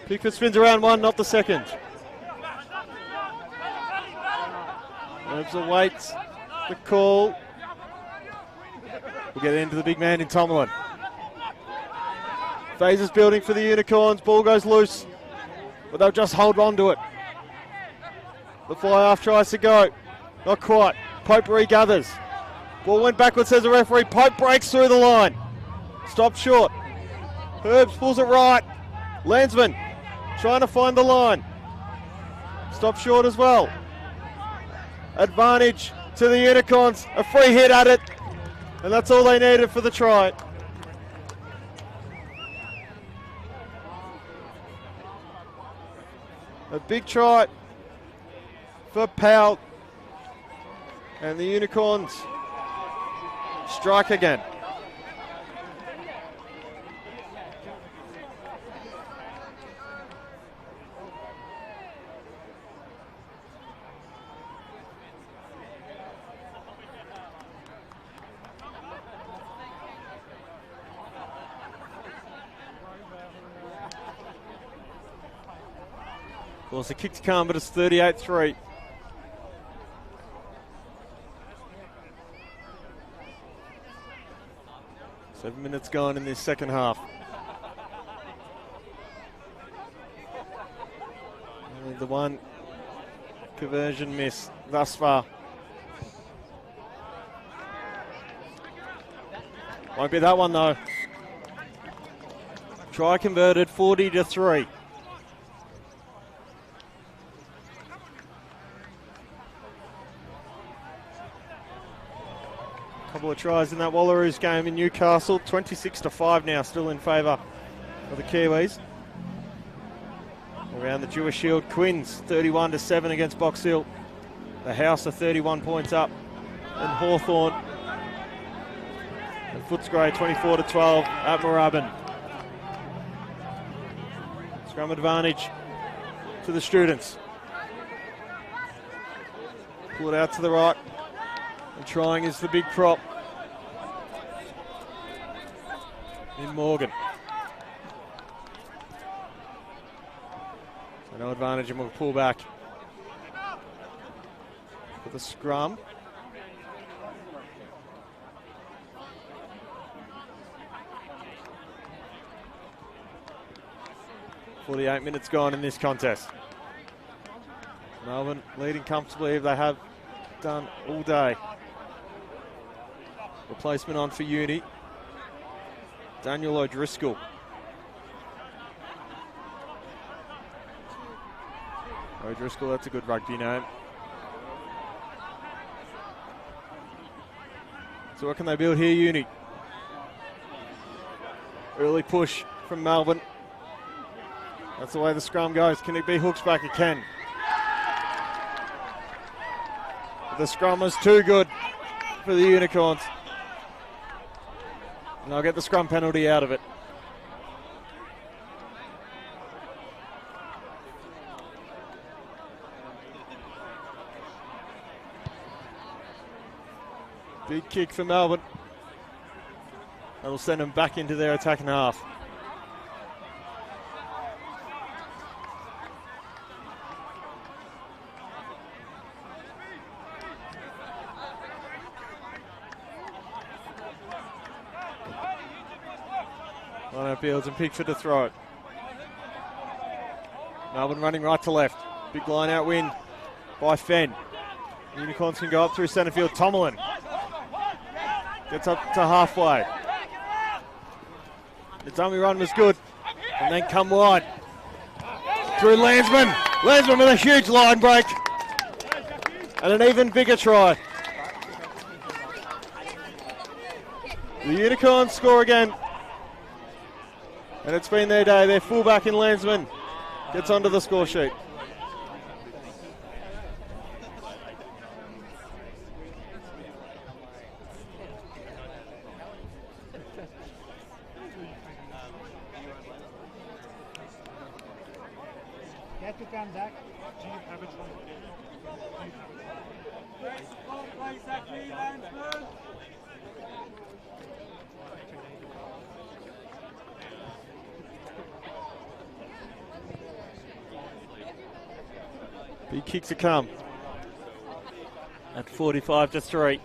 Pickford spins around one, not the second. Herbst awaits the call. We'll get into the big man in Tomlin. Phases building for the Unicorns. Ball goes loose, but they'll just hold on to it. The fly-half tries to go. Not quite. Pope regathers. Ball went backwards, says the referee. Pope breaks through the line. Stopped short. Herbst pulls it right. Landsman trying to find the line. Stopped short as well. Advantage to the Unicorns. A free hit at it. And that's all they needed for the try. A big try for Powell. And the Unicorns strike again. Well, it's a kick to come, but it's 38-3. Seven minutes gone in this second half. Only the one conversion miss thus far. Won't be that one though. Try converted, 40-3. Couple of tries in that Wallaroos game in Newcastle. 26-5 now, still in favour of the Kiwis. Around the Dewar Shield, Quins 31-7 against Box Hill. The House are 31 points up, and Hawthorn and Footscray 24-12 at Moorabbin. Scrum advantage to the students. Pull it out to the right. And trying is the big prop in Morgan. So no advantage, and we'll pull back for the scrum. "48 minutes gone in this contest. Melbourne leading comfortably, if they have done all day. Replacement on for Uni. Daniel O'Driscoll. O'Driscoll, that's a good rugby name. So what can they build here, Uni? Early push from Melbourne. That's the way the scrum goes. Can it be hooks back? It can. The scrum was too good for the Unicorns. And they'll get the scrum penalty out of it. Big kick for Melbourne. That'll send them back into their attacking half. Line out Fields and Pickford to throw it. Melbourne running right to left. Big line out win by Fenn. Unicorns can go up through centre field. Tomlin gets up to halfway. The dummy run was good. And then come wide. Through Landsman. Landsman with a huge line break. And an even bigger try. The Unicorns score again. And it's been their day. Their fullback in Landsman gets onto the score sheet. Get to come back. Do you have it from Big kick to come at 45-3.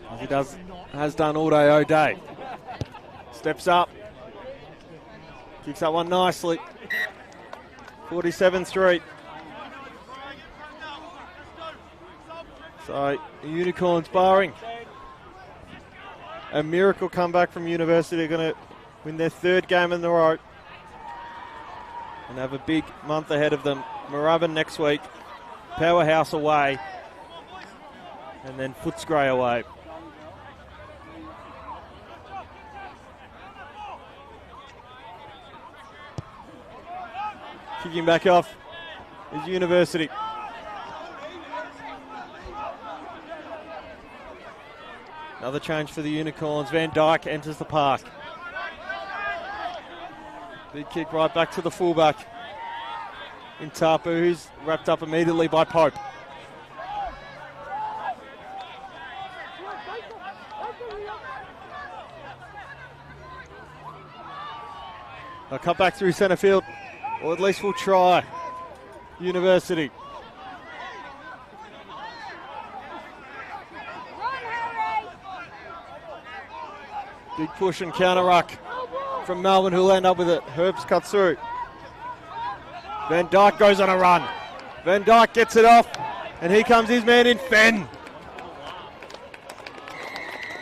As he has done all day. Steps up. Kicks that one nicely. 47-3. So the Unicorns barring a miracle comeback from University are going to win their third game in a row and have a big month ahead of them. Moorabbin next week, Powerhouse away, and then Footscray away. Kicking back off is University. Another change for the Unicorns. Van Dyke enters the park. Big kick right back to the fullback in Tapu, who's wrapped up immediately by Pope. They'll cut back through centre field, or at least we'll try. University. Big push and counter ruck from Melbourne, who'll end up with it. Herbs cuts through. Van Dyke goes on a run. Van Dyke gets it off, and here comes his man in Fenn.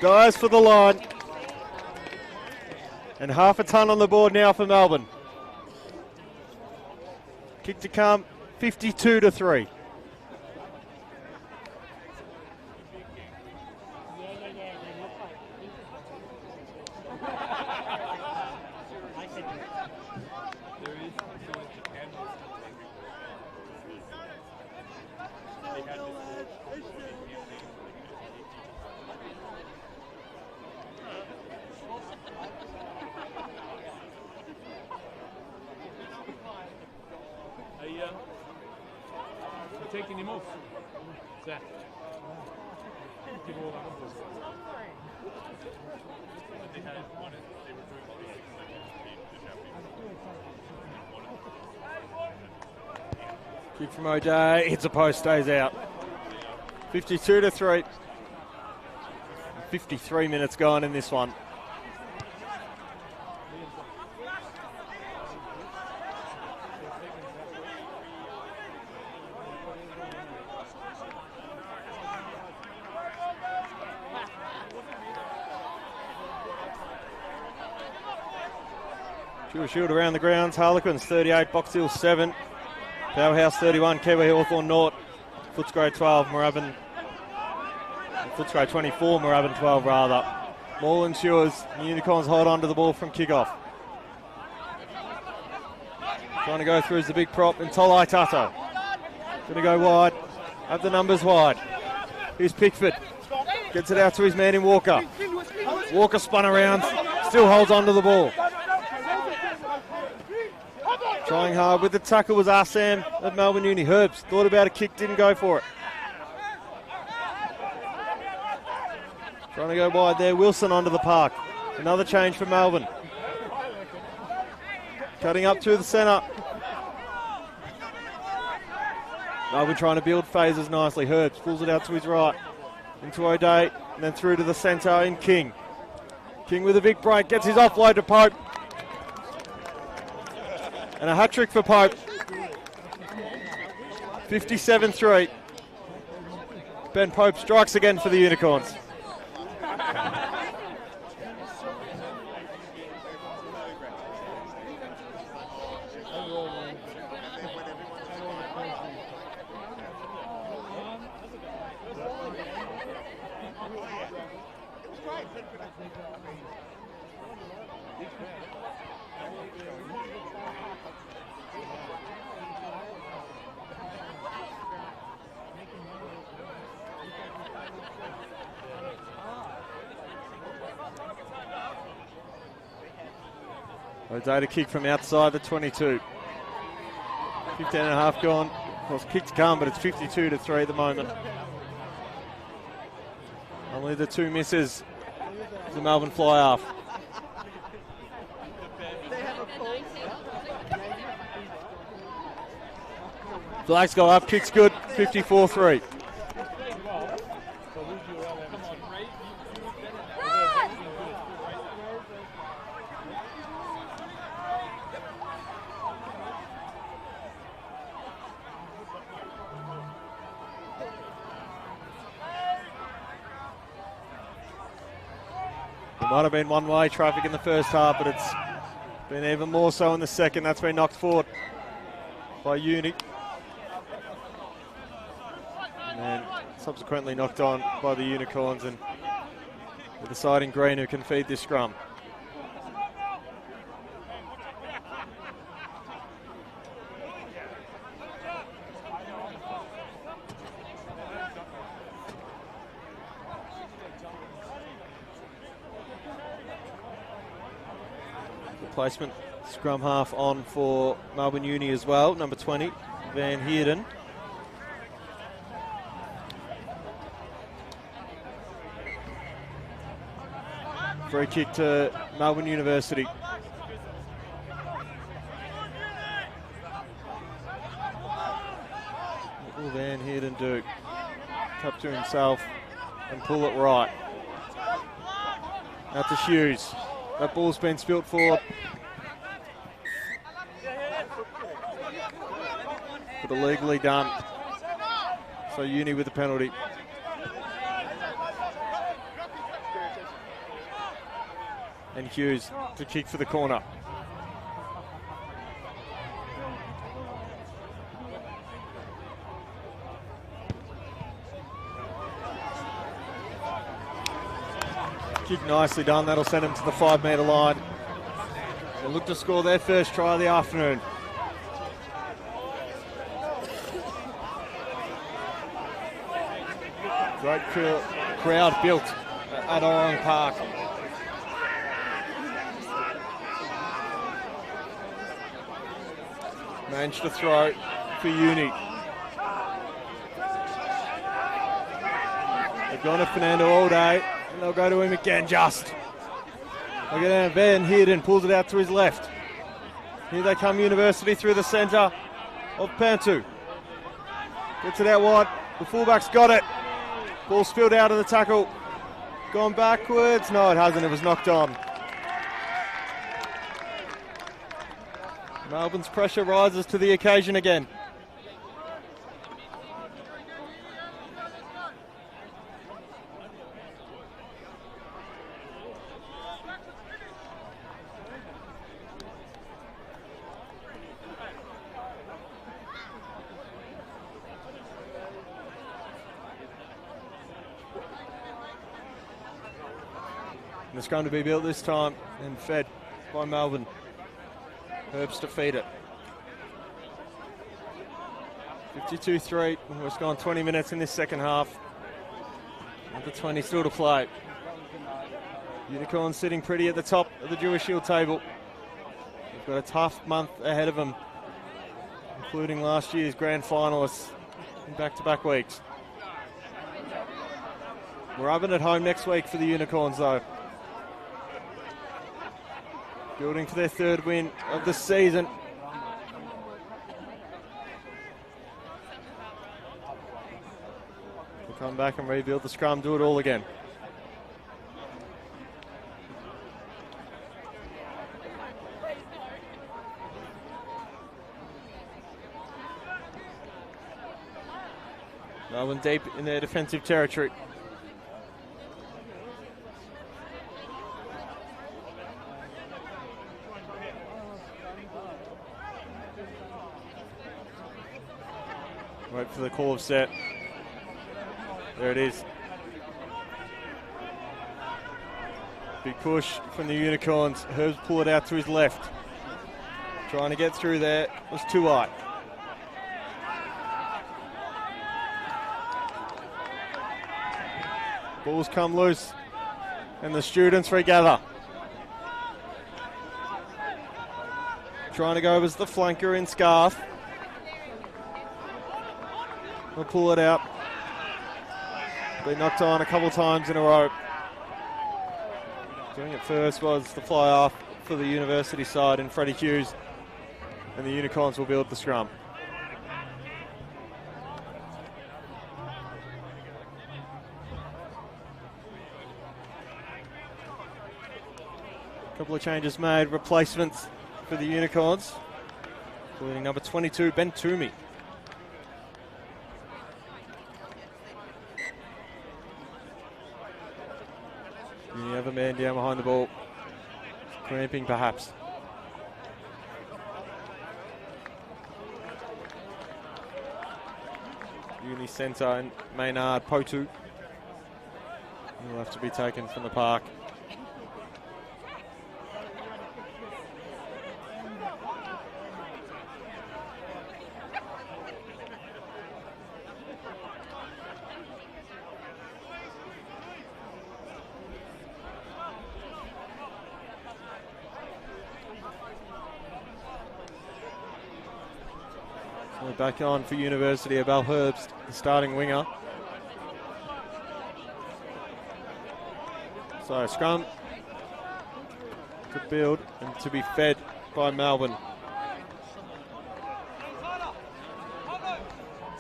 Dives for the line. And half a ton on the board now for Melbourne. Kick to come, 52-3. Taking him off. Zach. Kick from O'Day, hits a post, stays out. 52-3. 53 minutes gone in this one. Shield around the grounds. Harlequins 38, Box Hill 7, Powerhouse 31, Kiwi Hawthorn North, Footscray 12, Moorabbin, Footscray 24, Moorabbin 12 rather. Ball ensures the Unicorns hold on to the ball from kickoff. Trying to go through is the big prop and Tolai Tato. Going to go wide. Have the numbers wide. Here's Pickford. Gets it out to his man in Walker. Walker spun around. Still holds on to the ball. Trying hard with the tackle was Arsam at Melbourne Uni. Herbs thought about a kick, didn't go for it. Trying to go wide there. Wilson onto the park. Another change for Melbourne. Cutting up through the centre. Melbourne trying to build phases nicely. Herbs pulls it out to his right. Into O'Day. And then through to the centre in King. King with a big break. Gets his offload to Pope. And a hat-trick for Pope. 57-3. Ben Pope strikes again for the Unicorns. O'Day to kick from outside the 22. 15 and a half gone. Well, it's kick to come, but it's 52-3 at the moment. Only the two misses. The Melbourne fly off. Flags go up, kicks good, 54-3. It might have been one-way traffic in the first half, but it's been even more so in the second. That's been knocked forward by Uni. And then subsequently knocked on by the Unicorns, and the deciding green who can feed this scrum. Replacement scrum half on for Melbourne Uni as well, number 20, Van Heerden. Free kick to Melbourne University. What will Van Heerden do? Tap to himself and pull it right. Out to Hughes. That ball's been spilt forward. But illegally done. So Uni with the penalty. And Hughes to kick for the corner. Kick nicely done. That'll send them to the 5 metre line. They'll look to score their first try of the afternoon. Great crowd built at Orong Park. Managed to throw for Uni. They've gone to Fernando all day, and they'll go to him again just. Look at that, Van Heerden pulls it out to his left. Here they come, University through the centre of Pantu. Gets it out wide, the fullback's got it. Ball spilled out of the tackle. Gone backwards, no it hasn't, it was knocked on. Melbourne's pressure rises to the occasion again. And it's going to be built this time and fed by Melbourne. Herbs to feed it. 52-3. We've gone 20 minutes in this second half. Under 20 still to play. Unicorns sitting pretty at the top of the Dewar Shield table. They've got a tough month ahead of them, including last year's grand finalists in back-to-back weeks. We're up at home next week for the Unicorns, though. Building for their third win of the season. We'll come back and rebuild the scrum, do it all again. Melbourne deep in their defensive territory. Wait for the call of set. There it is. Big push from the Unicorns. Herbs pull it out to his left. Trying to get through there. It was too high. Balls come loose. And the students regather. Trying to go as the flanker in Scarf. We'll pull it out. Been knocked on a couple of times in a row. Doing it first was the fly off for the University side in Freddie Hughes. And the Unicorns will build the scrum. A couple of changes made, replacements for the Unicorns, including number 22, Ben Toomey. You have a man down behind the ball, cramping perhaps. Uni centre and Maynard Potu will have to be taken from the park. So back on for University, Abel Herbst, the starting winger. So scrum to build and to be fed by Melbourne.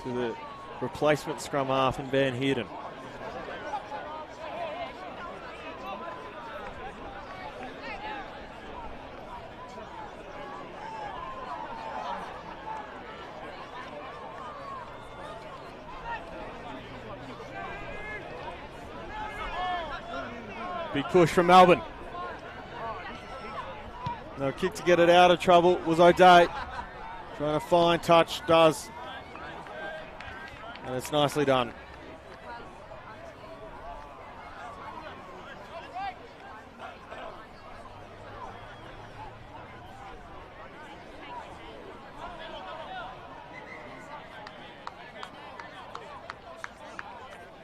To the replacement scrum half in Van Heerden. Big push from Melbourne. No kick to get it out of trouble was O'Day. Trying to find touch, does. And it's nicely done.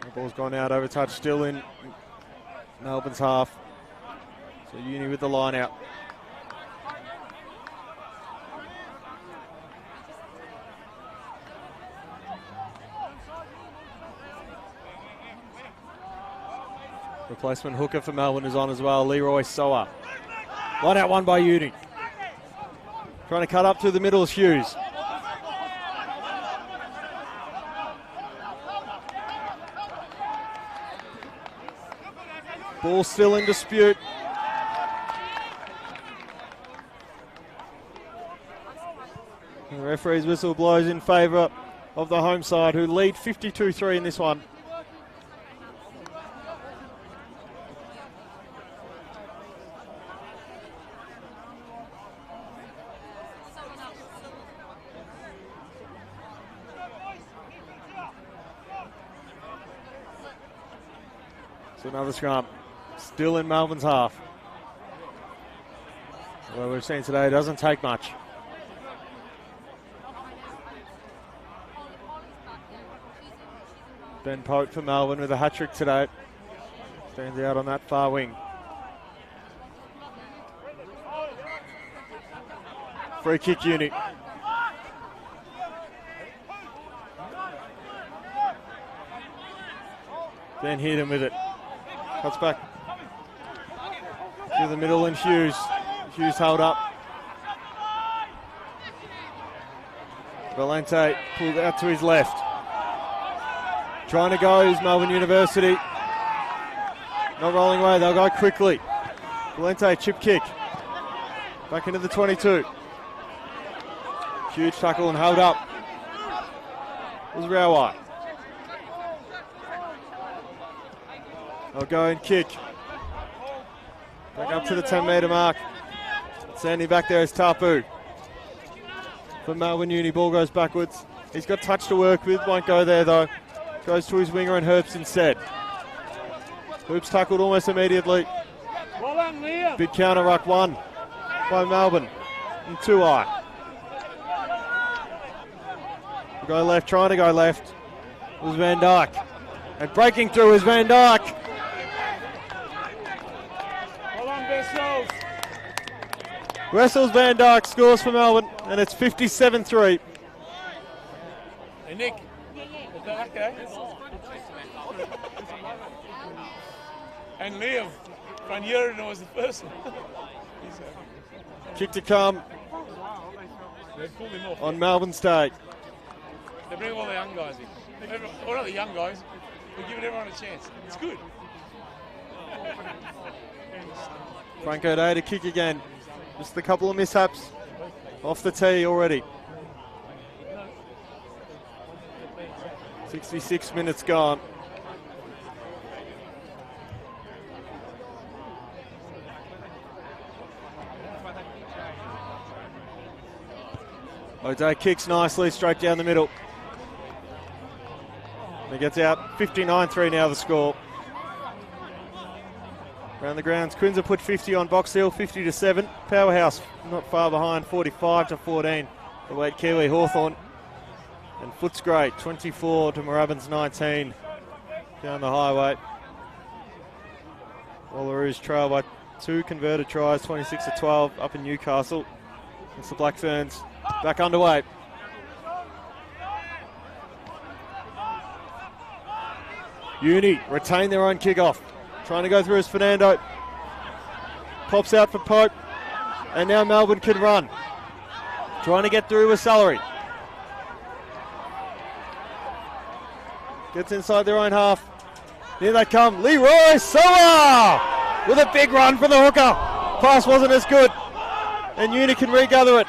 The ball's gone out over touch, still in Melbourne's half. So Uni with the line out. Replacement hooker for Melbourne is on as well, Leroy Soa. Line out one by Uni. Trying to cut up through the middle is Hughes. Ball still in dispute. The referee's whistle blows in favour of the home side, who lead 52-3 in this one. So another scrum. Still in Melbourne's half. Well, we've seen today, it doesn't take much. Ben Pope for Melbourne with a hat-trick today. Stands out on that far wing. Free kick, Uni. Ben hit him with it. Cuts back to the middle and Hughes. Hughes held up. Valente pulled out to his left. Trying to go is Melbourne University. Not rolling away, they'll go quickly. Valente, chip kick. Back into the 22. Huge tackle and held up. It was Rauai. They'll go and kick. Back up to the 10-metre mark. Standing back there is Tapu. For Melbourne Uni, ball goes backwards. He's got touch to work with, won't go there though. Goes to his winger and Herbst instead. Hoops tackled almost immediately. Well done, Liam. Big counter ruck won by Melbourne. And Dewar. Go left, trying to go left. It was Van Dyke. And breaking through is Van Dyke. Well done, Vessels. Wessels Van Dyke scores for Melbourne, and it's 57-3. Hey, Nick. Is that okay? And Liam, Van Jurgen was the first one. Kick to come They pulled him off. on Melbourne's day. They bring all the young guys in. Or not the young guys, we're giving everyone a chance. It's good. Franco Day to kick again. Just a couple of mishaps off the tee already. 66 minutes gone. O'Day kicks nicely straight down the middle. He gets out. 59-3 now the score. Around the grounds, Quins have put 50 on Box Hill, 50-7. Powerhouse not far behind, 45-14. The Wait Kiwi Hawthorn. And Footscray, 24 to Moorabbin's 19 down the highway. Wallaroos trail by 2 converted tries, 26-12 up in Newcastle. It's the Black Ferns back underway. Uni retain their own kickoff. Trying to go through as Fernando. Pops out for Pope. And now Melbourne can run. Trying to get through with Salary. Gets inside their own half. Here they come. Leroy Soa with a big run for the hooker. Pass wasn't as good. And Uni can regather it.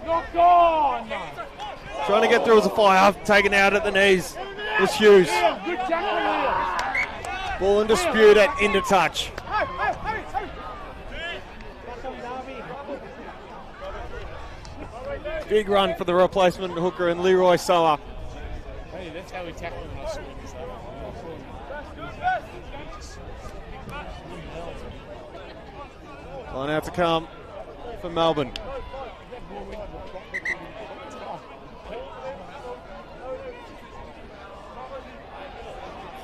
Not gone. Trying to get through as a fire. Taken out at the knees. It's Hughes. Liam, good tackle, Ball in dispute at into touch. Big run for the replacement hooker and Leroy Soa. Hey, that's how we tackle him. Line out to come for Melbourne.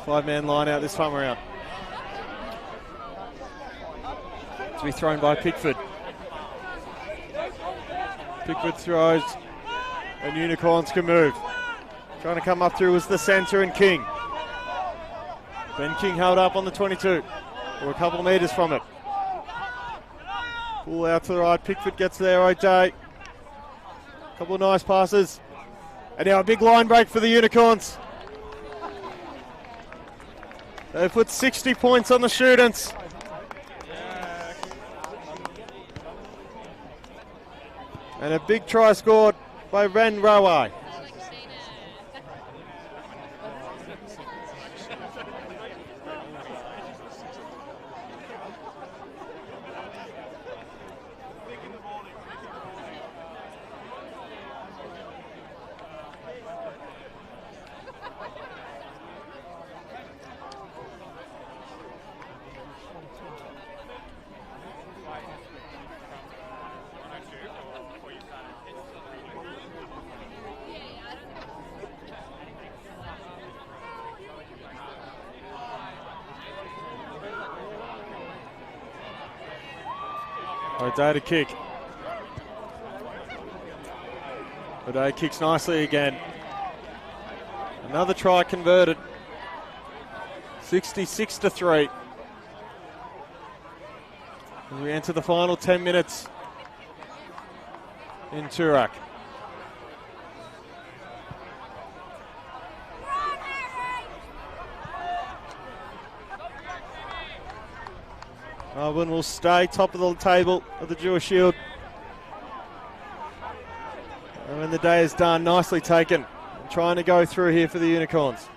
Five-man line out this time around. To be thrown by Pickford. Pickford throws and Unicorns can move. Trying to come up through was the centre and King. Ben King held up on the 22. Or a couple of metres from it. Pull out to the right. Pickford gets there. O'Day. Couple of nice passes. And now a big line break for the Unicorns. They've put 60 points on the students. And a big try scored by Ren Rawai. O'Day to kick. O'Day kicks nicely again. Another try converted. 66-3. As we enter the final 10 minutes in Toorak. Melbourne will stay top of the table of the Dewar Shield. And when the day is done, nicely taken. Trying to go through here for the Unicorns.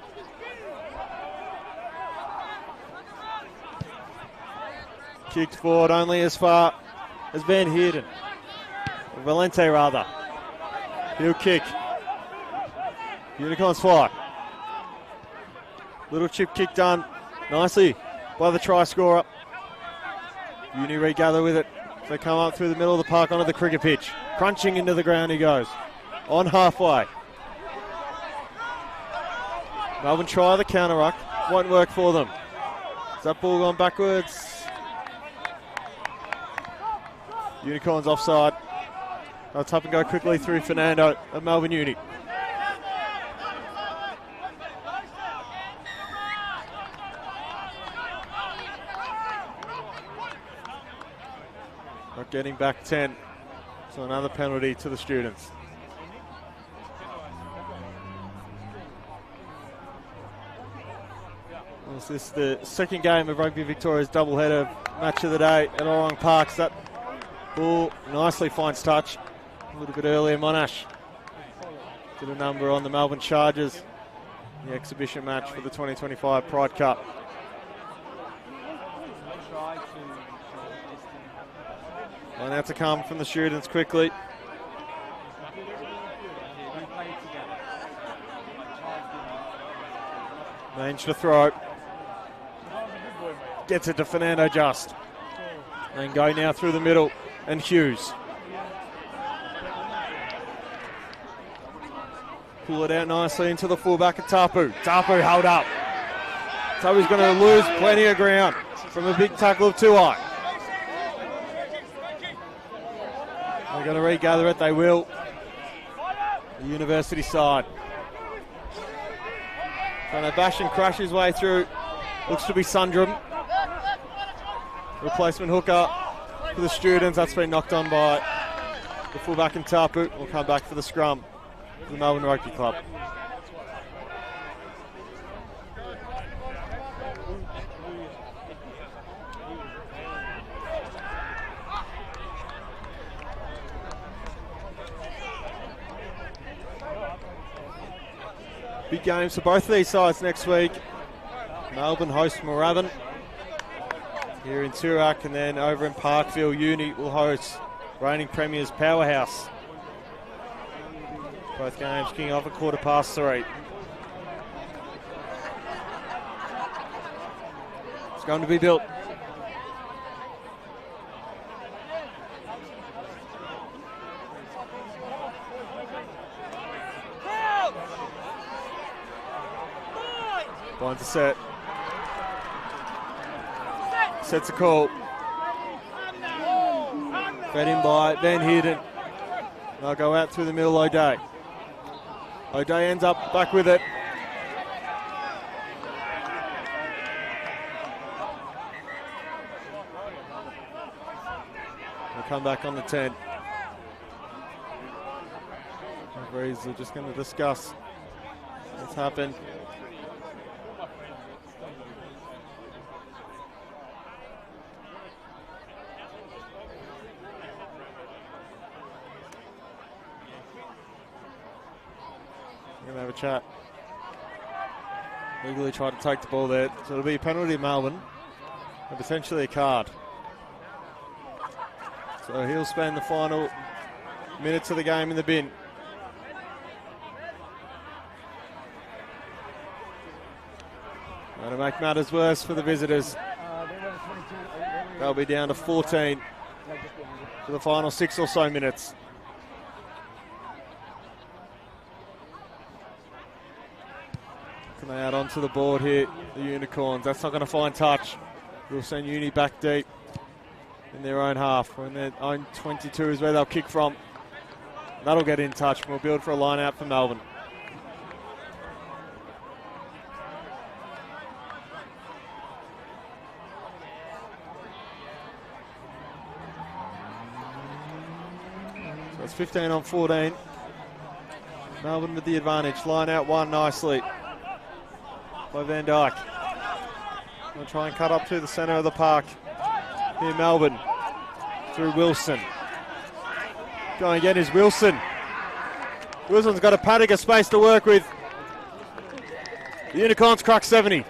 Kicked forward only as far as Van Heerden. Valente rather. He'll kick. Unicorns fly. Little chip kick done nicely by the try scorer. Uni regather with it. They come up through the middle of the park onto the cricket pitch. Crunching into the ground he goes. On halfway. Melbourne try the counter ruck. Won't work for them. Is that ball gone backwards? Unicorns offside. They'll tap and go quickly through Fernando at Melbourne Uni. Not getting back 10. So another penalty to the students. Is this the second game of Rugby Victoria's doubleheader match of the day at Orang Parks? That ball nicely finds touch. A little bit earlier, Monash did a number on the Melbourne Chargers, the exhibition match for the 2025 Pride Cup. Line out to come from the students quickly. Mange to throw. Gets it to Fernando just. And go now through the middle. And Hughes. Pull it out nicely into the fullback at Tapu. Tapu held up. Tapu's going to lose plenty of ground from a big tackle of Tuai. They're going to regather it, they will. The University side. Trying to bash and crash his way through. Looks to be Sundram. Replacement hooker for the students. That's been knocked on by the fullback and Tapu. Will come back for the scrum for the Melbourne Rugby Club. Big games for both of these sides next week. Melbourne host Moorabbin here in Toorak, and then over in Parkville, Uni will host reigning premiers Powerhouse. Both games kicking off at 3:15. It's going to be built. Finds a set. Sets a call. Fed in by Van Heerden. They'll go out through the middle, O'Day. O'Day ends up back with it. They'll come back on the 10. Referees are just going to discuss what's happened. Going to have a chat. Legally tried to take the ball there. So it'll be a penalty to Melbourne and potentially a card. So he'll spend the final minutes of the game in the bin. Going to make matters worse for the visitors. They'll be down to 14 for the final 6 or so minutes. Can they add onto the board here, the Unicorns? That's not going to find touch. We'll send Uni back deep in their own half. In their own 22 is where they'll kick from. That'll get in touch. We'll build for a line out for Melbourne. So it's 15 on 14. Melbourne with the advantage. Line out one nicely by Van Dyke. They'll try and cut up to the centre of the park. Here Melbourne through Wilson. Going again is Wilson. Wilson's got a paddock of space to work with. The Unicorns crack 70.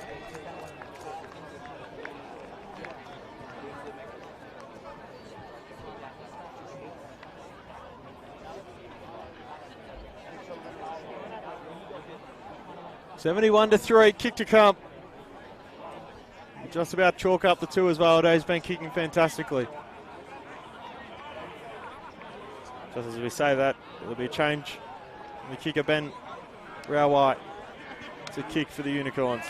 (71-3), kick to come. Just about chalk up the two as well. He's been kicking fantastically. Just as we say that, there'll be a change. The kicker Ben Rowhite to kick for the Unicorns.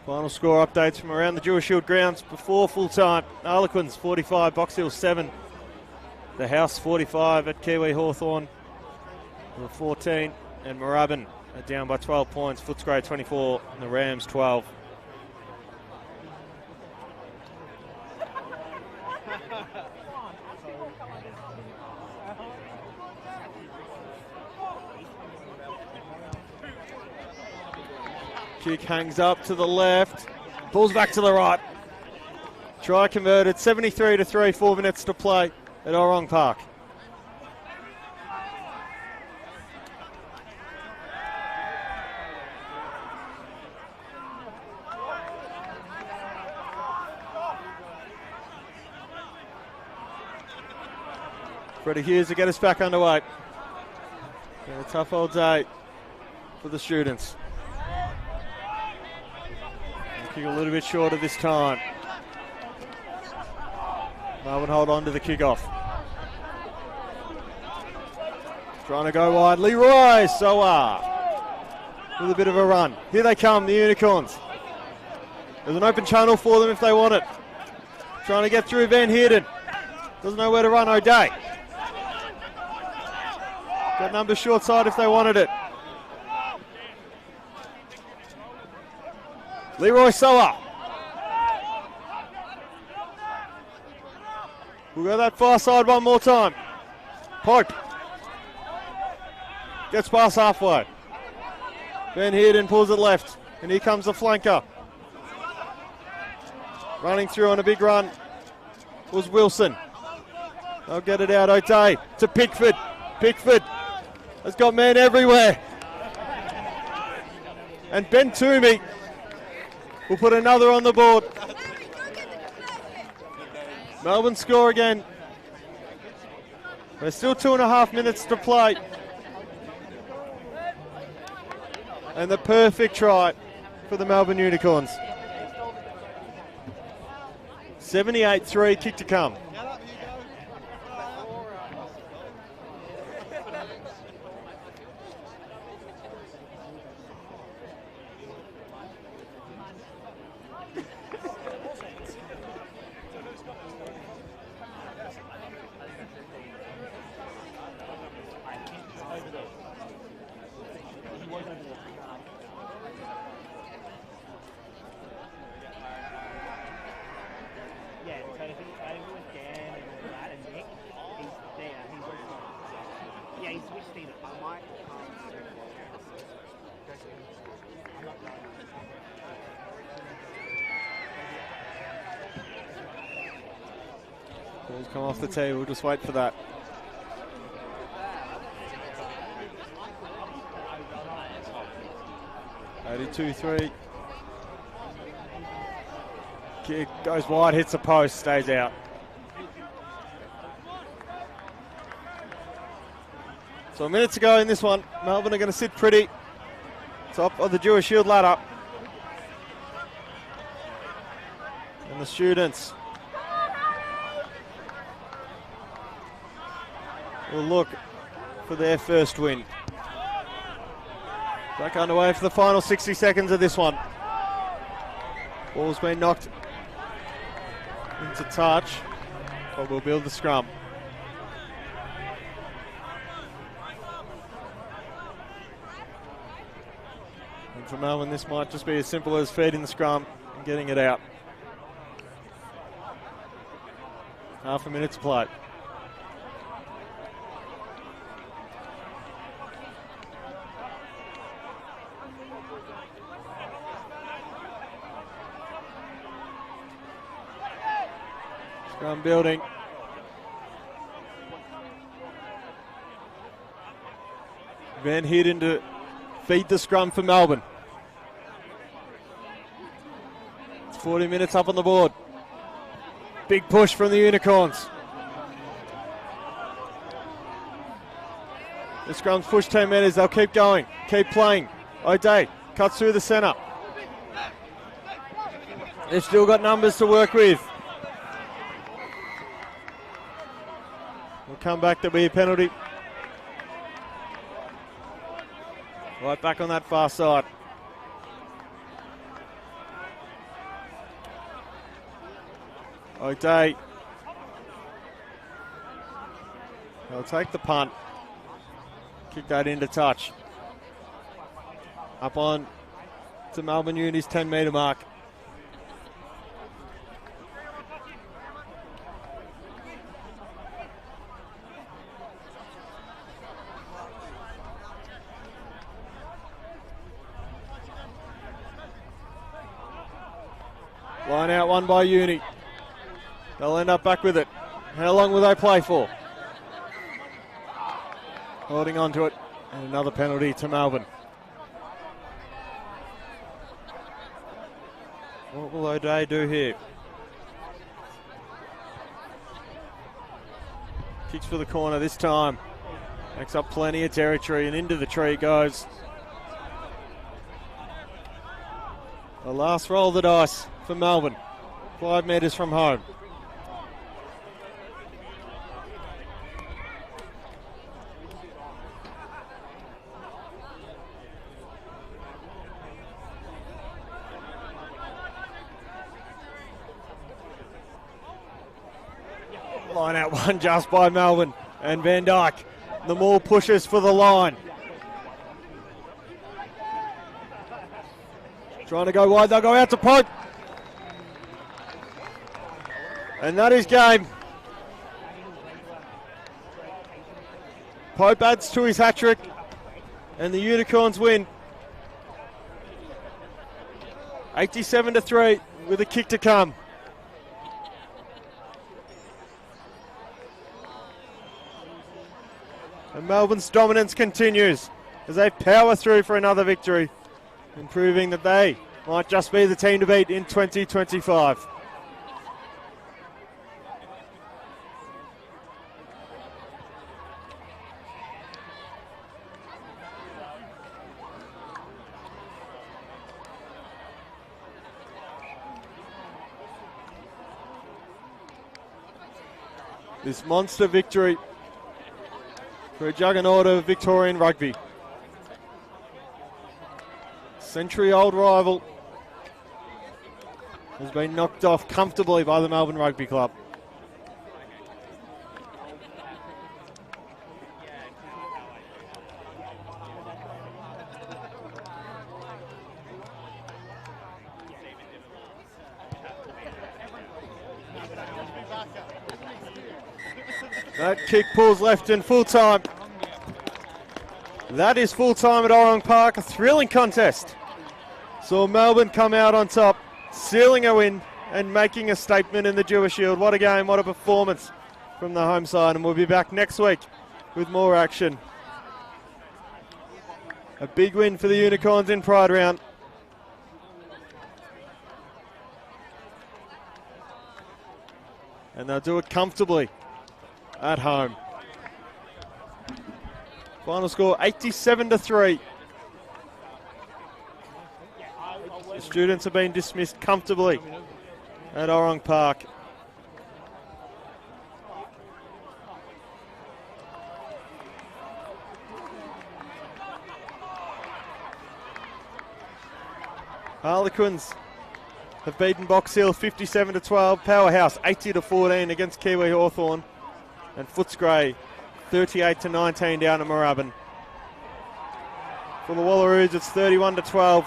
Final score updates from around the Dewar Shield grounds before full time. Harlequins 45, Box Hill 7. The House 45 at Kiwi Hawthorn 14, and Moorabbin are down by 12 points. Footscray 24 and the Rams 12. Kick hangs up to the left, pulls back to the right. Try converted, 73-3, 4 minutes to play at Orong Park. Freddie Hughes to get us back underway. Been a tough old day for the students. Kick a little bit shorter this time. Melbourne hold on to the kickoff. Trying to go wide. Leroy Soa with a bit of a run. Here they come, the Unicorns. There's an open channel for them if they want it. Trying to get through Van Heerden. Doesn't know where to run O'Day. Got numbers short side if they wanted it. Leroy Soa. We'll go that far side one more time. Pope. Gets past halfway. Van Heerden pulls it left. And here comes the flanker. Running through on a big run was Wilson. They'll get it out. O'Day to Pickford. Pickford has got men everywhere. And Ben Toomey will put another on the board. Melbourne score again. There's still 2.5 minutes to play. And the perfect try for the Melbourne Unicorns. 78-3, kick to come. Ball's come off the tee, we'll just wait for that. (82-3). Kick goes wide, hits the post, stays out. So a minute to go in this one. Melbourne are going to sit pretty. Top of the Dewar Shield ladder. And the students will look for their first win. Back underway for the final 60 seconds of this one. Ball's been knocked into touch, but we'll build the scrum. And for Melbourne, this might just be as simple as feeding the scrum and getting it out. Half a minute to play. Scrum building. Van Heerden to feed the scrum for Melbourne. It's 40 minutes up on the board. Big push from the Unicorns. The scrum's pushed 10 metres. They'll keep going, keep playing. O'Day cuts through the centre. They've still got numbers to work with. We'll come back, there'll be a penalty. Right back on that far side. O'Day. They'll take the punt. Kick that into touch. Up on to Melbourne Uni's 10 metre mark. Line out one by Uni. They'll end up back with it. How long will they play for? Holding on to it. And another penalty to Melbourne. What will O'Day do here? Kicks for the corner this time. Makes up plenty of territory and into the tree it goes. The last roll of the dice for Melbourne. 5 metres from home. Line out one just by Melbourne and Van Dyke. The maul pushes for the line. Trying to go wide, they'll go out to Pope. And that is game. Pope adds to his hat-trick and the Unicorns win. 87-3 with a kick to come. And Melbourne's dominance continues as they power through for another victory and proving that they might just be the team to beat in 2025. This monster victory for a juggernaut of Victorian rugby. Century-old rival has been knocked off comfortably by the Melbourne Rugby Club. That kick pulls left in full time. That is full time at Orong Park, a thrilling contest. Saw Melbourne come out on top, sealing a win and making a statement in the Dewar Shield. What a game, what a performance from the home side, and we'll be back next week with more action. A big win for the Unicorns in Pride Round. And they'll do it comfortably at home. Final score 87-3. The students have been dismissed comfortably at Orong Park. Harlequins have beaten Box Hill 57-12. Powerhouse 80-14 against Kiwi Hawthorn. And Footscray 38-19 down at Moorabbin. For the Wallaroos, it's 31-12.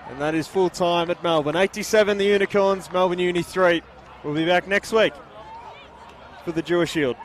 And that is full time at Melbourne. 87 the Unicorns, Melbourne Uni 3. We'll be back next week for the Dewar Shield.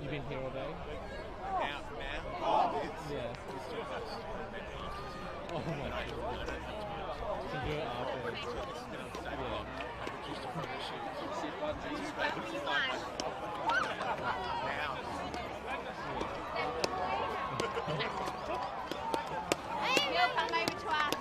You've been here all day? Now. Yeah. Oh my God. To do it after. You'll come over to us.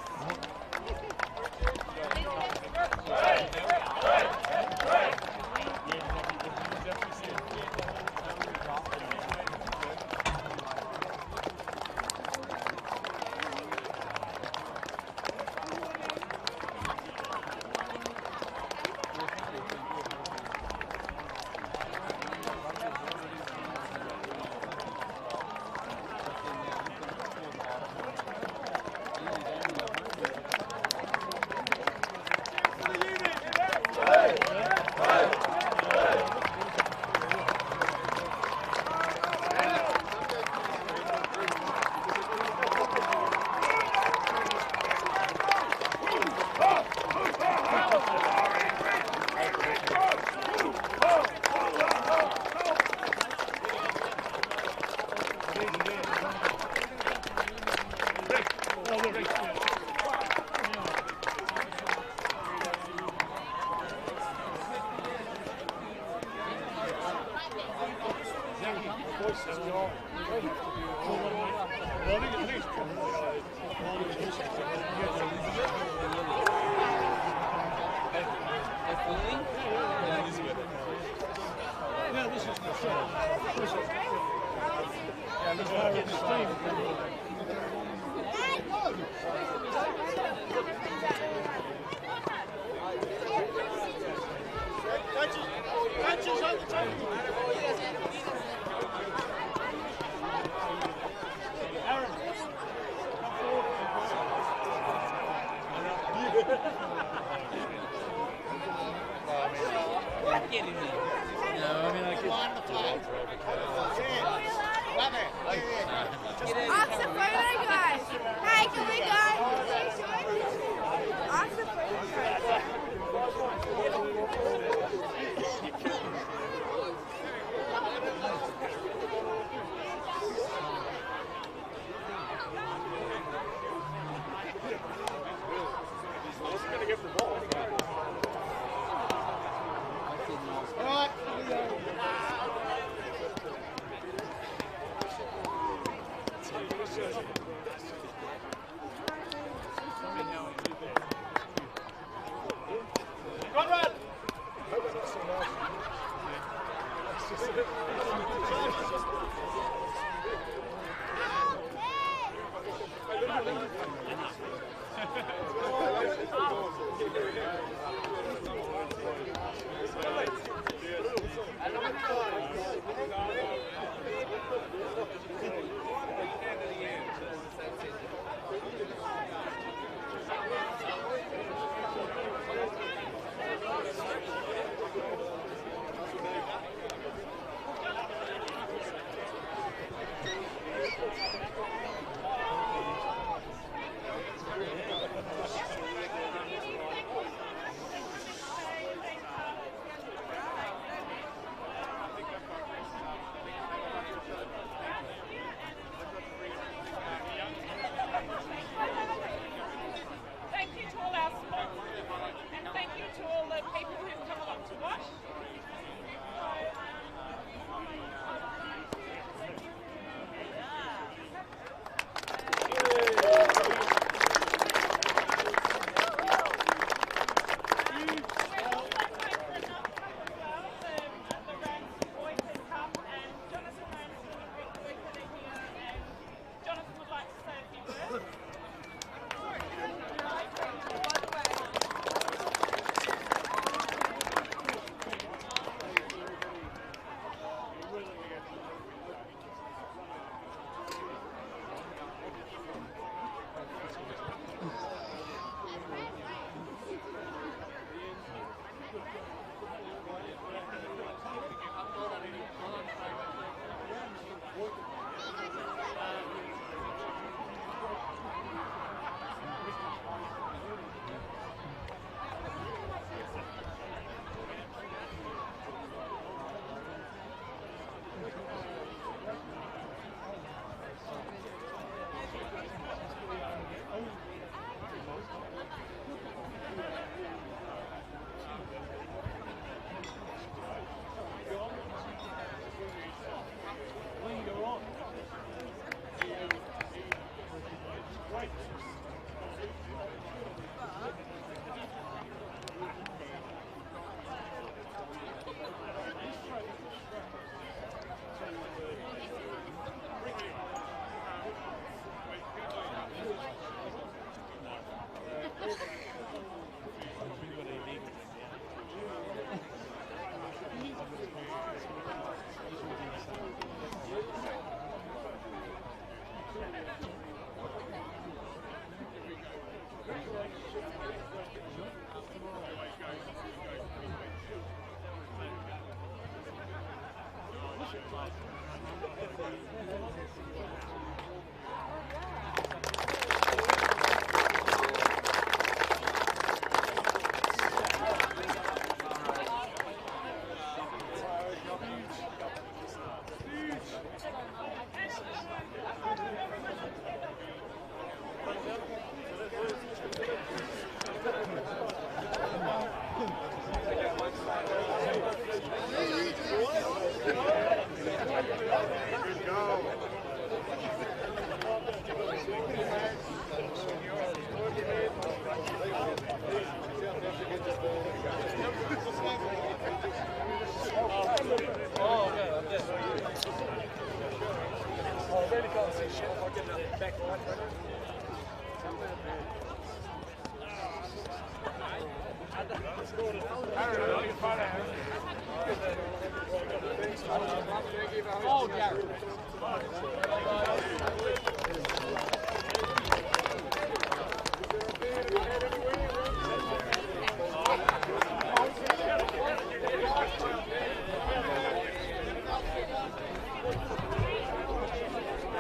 Oh, Gary.